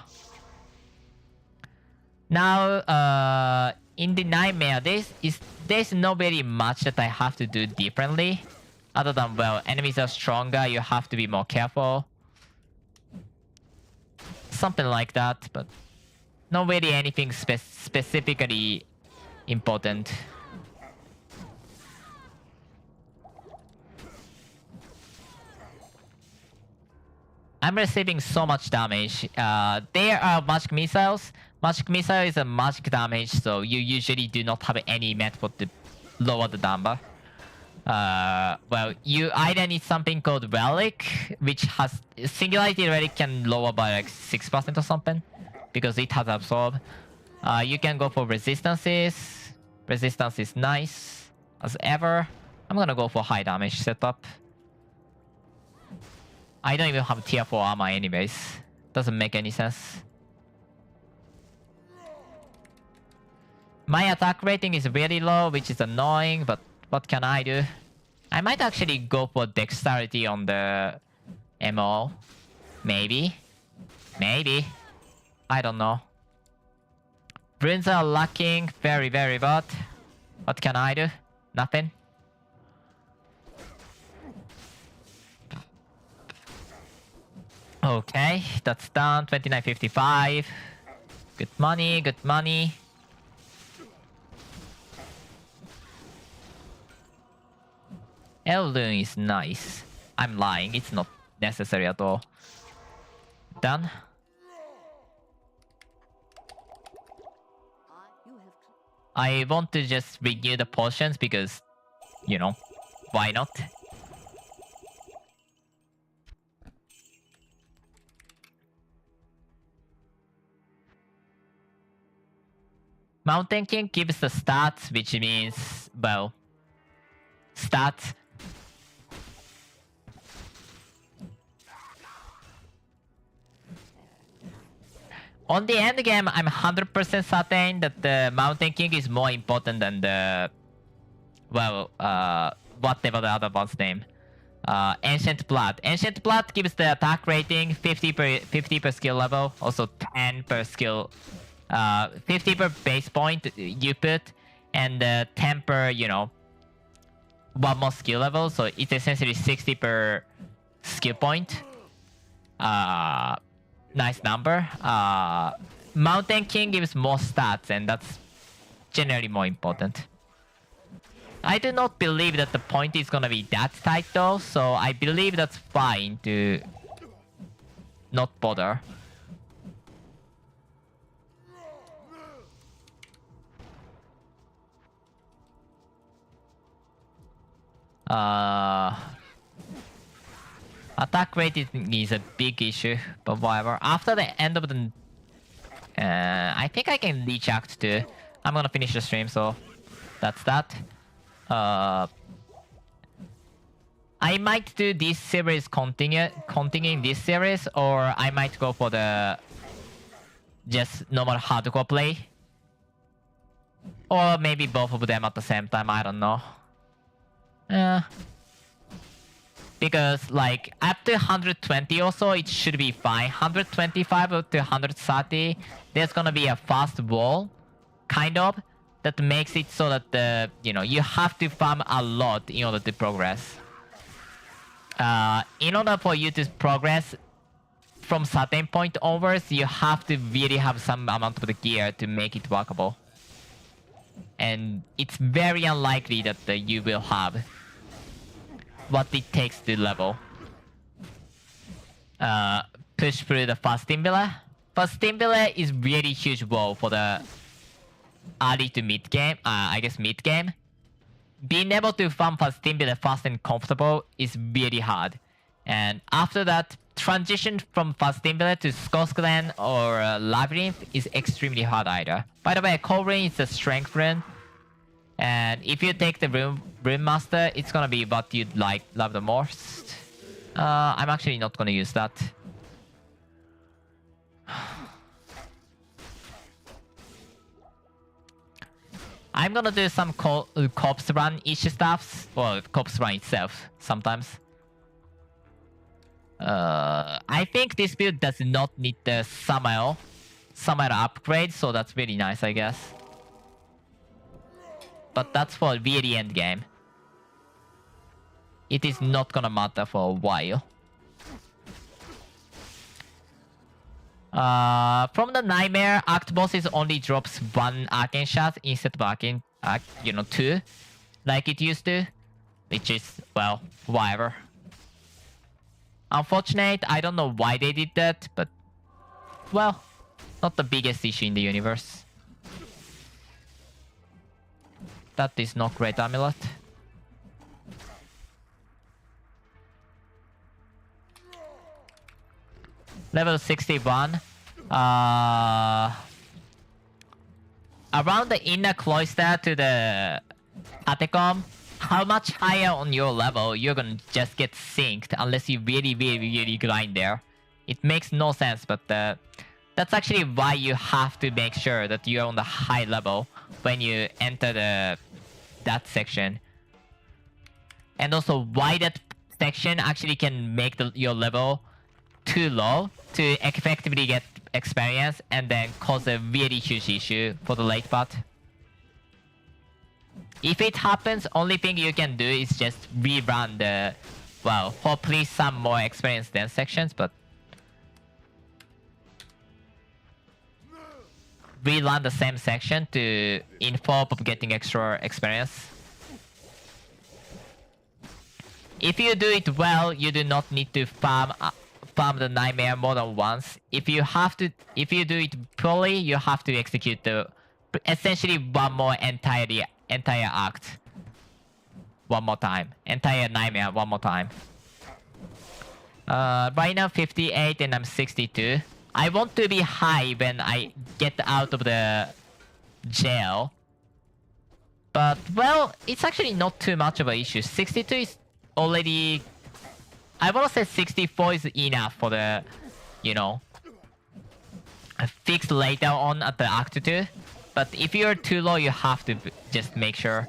Now, in the nightmare, there's not very much that I have to do differently. Other than, well, enemies are stronger, you have to be more careful. Something like that, but not really anything specifically important. I'm receiving so much damage. There are magic missiles. Magic missile is a magic damage, so you usually do not have any method to lower the number. Well, you either need something called Relic, which has Singularity Relic can lower by like 6% or something, because it has Absorb. You can go for Resistances. Resistance is nice, as ever. I'm gonna go for high damage setup. I don't even have tier 4 armor anyways. Doesn't make any sense. My attack rating is really low, which is annoying, but what can I do? I might actually go for dexterity on the MO. Maybe. Maybe. I don't know. Runes are lacking very, very bad. What can I do? Nothing. Okay, that's done. 29.55. Good money, good money. Heirloom is nice. I'm lying, it's not necessary at all. Done. I want to just renew the potions because, you know, why not? Mountain King gives the stats, which means, well, stats. On the end game, I'm 100% certain that the Mountain King is more important than the, well, whatever the other one's name. Ancient Blood. Ancient Blood gives the attack rating 50 per skill level, also 10 per skill. 50 per base point you put, and 10 per, you know, one more skill level, so it's essentially 60 per skill point. Nice number. Mountain King gives more stats, and that's generally more important. I do not believe that the point is gonna be that tight though, so I believe that's fine to not bother. Attack rate is a big issue, but whatever. After the end of the... I think I can reach Act 2. I'm gonna finish the stream, so that's that. I might do this series continuing this series, or I might go for the just normal hardcore play. Or maybe both of them at the same time, I don't know. Because like up to 120 or so, it should be fine. 125 to 130, there's gonna be a fast wall, kind of, that makes it so that the you have to farm a lot in order to progress. In order for you to progress from certain point onwards, you have to really have some amount of the gear to make it workable. And it's very unlikely that you will have what it takes to level. Push through the fast Timbler. Fast Timbler is really huge wall for the early to mid game. I guess mid game. Being able to farm fast Timbler fast and comfortable is really hard. And after that, transition from fast Timbler to Skosklen or Labyrinth is extremely hard either. By the way, Cold Rain is a strength rune. And if you take the Rune Master, it's gonna be what you'd love the most. I'm actually not gonna use that. I'm gonna do some corpse run-ish stuffs. Well, corpse run itself, sometimes. I think this build does not need the Samael upgrade, so that's really nice, I guess. But that's for really end game. It is not gonna matter for a while. From the Nightmare, Act Bosses only drops 1 Arcane Shot instead of Arcane, 2, like it used to. Which is, well, whatever. Unfortunate, I don't know why they did that, but... well, not the biggest issue in the universe. That is not great amulet. Level 61. Around the inner cloister to the catacomb, how much higher on your level you're gonna just get synced unless you really grind there. It makes no sense, but that's actually why you have to make sure that you're on the high level when you enter that section. And also why that section actually can make your level too low to effectively get experience and then cause a really huge issue for the late part. If it happens, only thing you can do is just rerun the, well, hopefully some more experience than sections, but rerun the same section to in hope of getting extra experience. If you do it well, you do not need to farm the Nightmare more than once. If you do it poorly, you have to execute the essentially one more entire act one more time. Entire Nightmare one more time. Right now 58 and I'm 62. I want to be high when I get out of the jail. But, well, it's actually not too much of an issue. 62 is already... I want to say 64 is enough for the, fix later on at the Act 2. But if you're too low, you have to just make sure,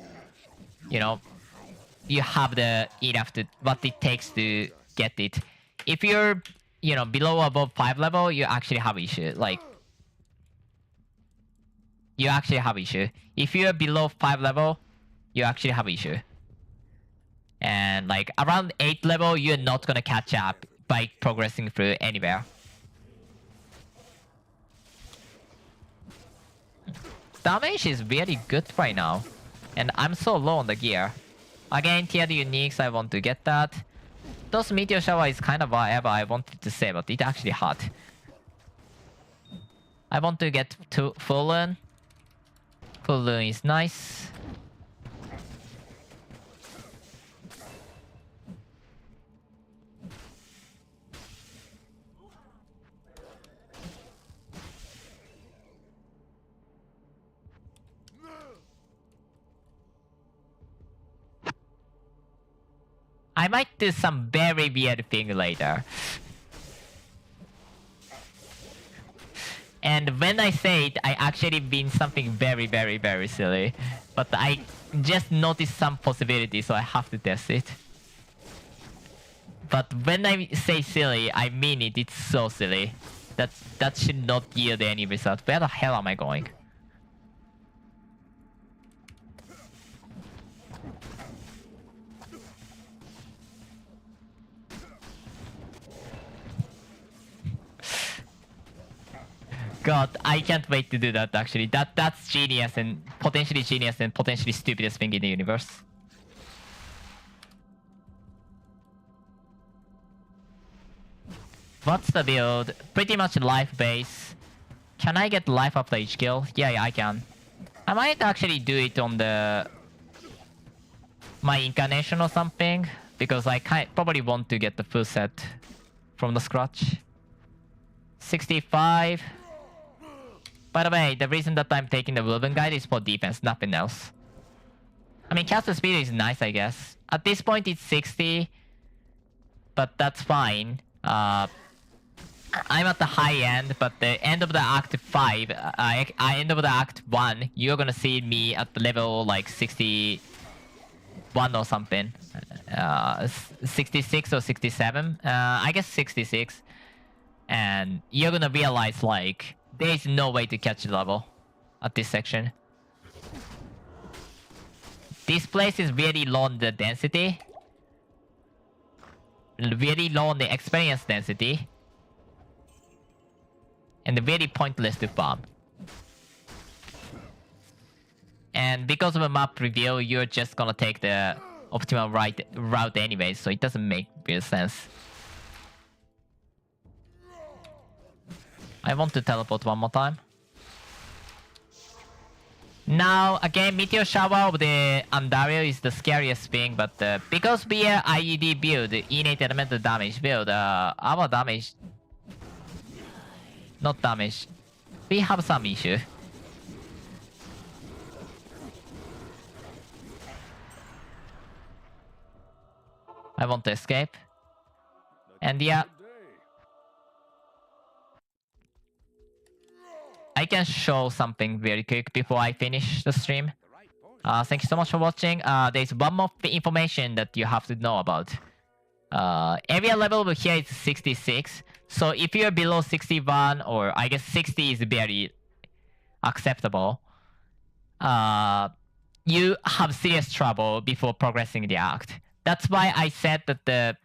you have the enough to what it takes to get it. If you're, below or above 5 level, you actually have issue. Like, you actually have issue. If you're below 5 level, you actually have issue. And like around 8 level, you're not gonna catch up by progressing through anywhere. Damage is really good right now. And I'm so low on the gear. Again, tier uniques, I want to get that. Those Meteor Shower is kind of whatever I wanted to say, but it actually hurt. I want to get to Full Rune. Full Rune is nice. I might do some very weird thing later. And when I say it, I actually mean something very, very, very silly. But I just noticed some possibility, so I have to test it. But when I say silly, I mean it. It's so silly. That should not yield any result. Where the hell am I going? God, I can't wait to do that actually. That's genius and potentially stupidest thing in the universe. What's the build? Pretty much life base. Can I get life after each kill? Yeah, I can. I might actually do it on my incarnation or something, because I probably want to get the full set from the scratch. 65. By the way, the reason that I'm taking the Woven Guide is for defense, nothing else. I mean, caster speed is nice, I guess. At this point, it's 60, but that's fine. I'm at the high end, but the end of the Act 5, end of the Act 1, you're gonna see me at the level like 61 or something. 66 or 67. I guess 66. And you're gonna realize like there's no way to catch the level at this section. This place is really low on the density. Very low on the experience density. And very pointless to farm. And because of a map reveal, you're just gonna take the optimal route anyway, so it doesn't make real sense. I want to teleport one more time. Now, again, Meteor Shower of the Andario is the scariest thing, but because we are IED build, innate elemental damage build, our damage... Not damage. We have some issue. I want to escape. And yeah. I can show something very quick before I finish the stream. Thank you so much for watching. There's one more information that you have to know about. Area level over here is 66. So if you're below 61, or I guess 60 is very acceptable, you have serious trouble before progressing the act. That's why I said that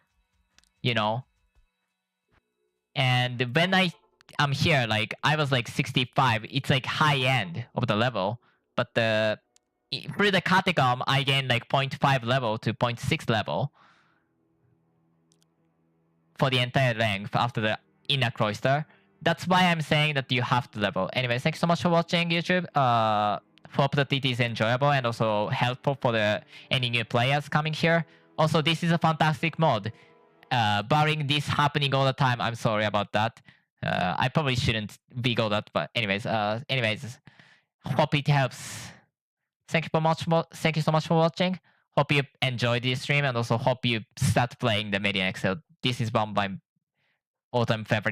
and when I'm here, like I was like 65, it's like high end of the level, but through the catacomb I gained like 0.5 level to 0.6 level for the entire length after the inner cloister. That's why I'm saying that you have to level. Anyway, thanks so much for watching, YouTube. Hope that it is enjoyable and also helpful for any new players coming here. Also, this is a fantastic mod. Barring this happening all the time, I'm sorry about that. I probably shouldn't wiggle that, but anyways, hope it helps. Thank you so much for watching. Hope you enjoyed this stream, and also hope you start playing the medianxl. This is one of my all-time favorite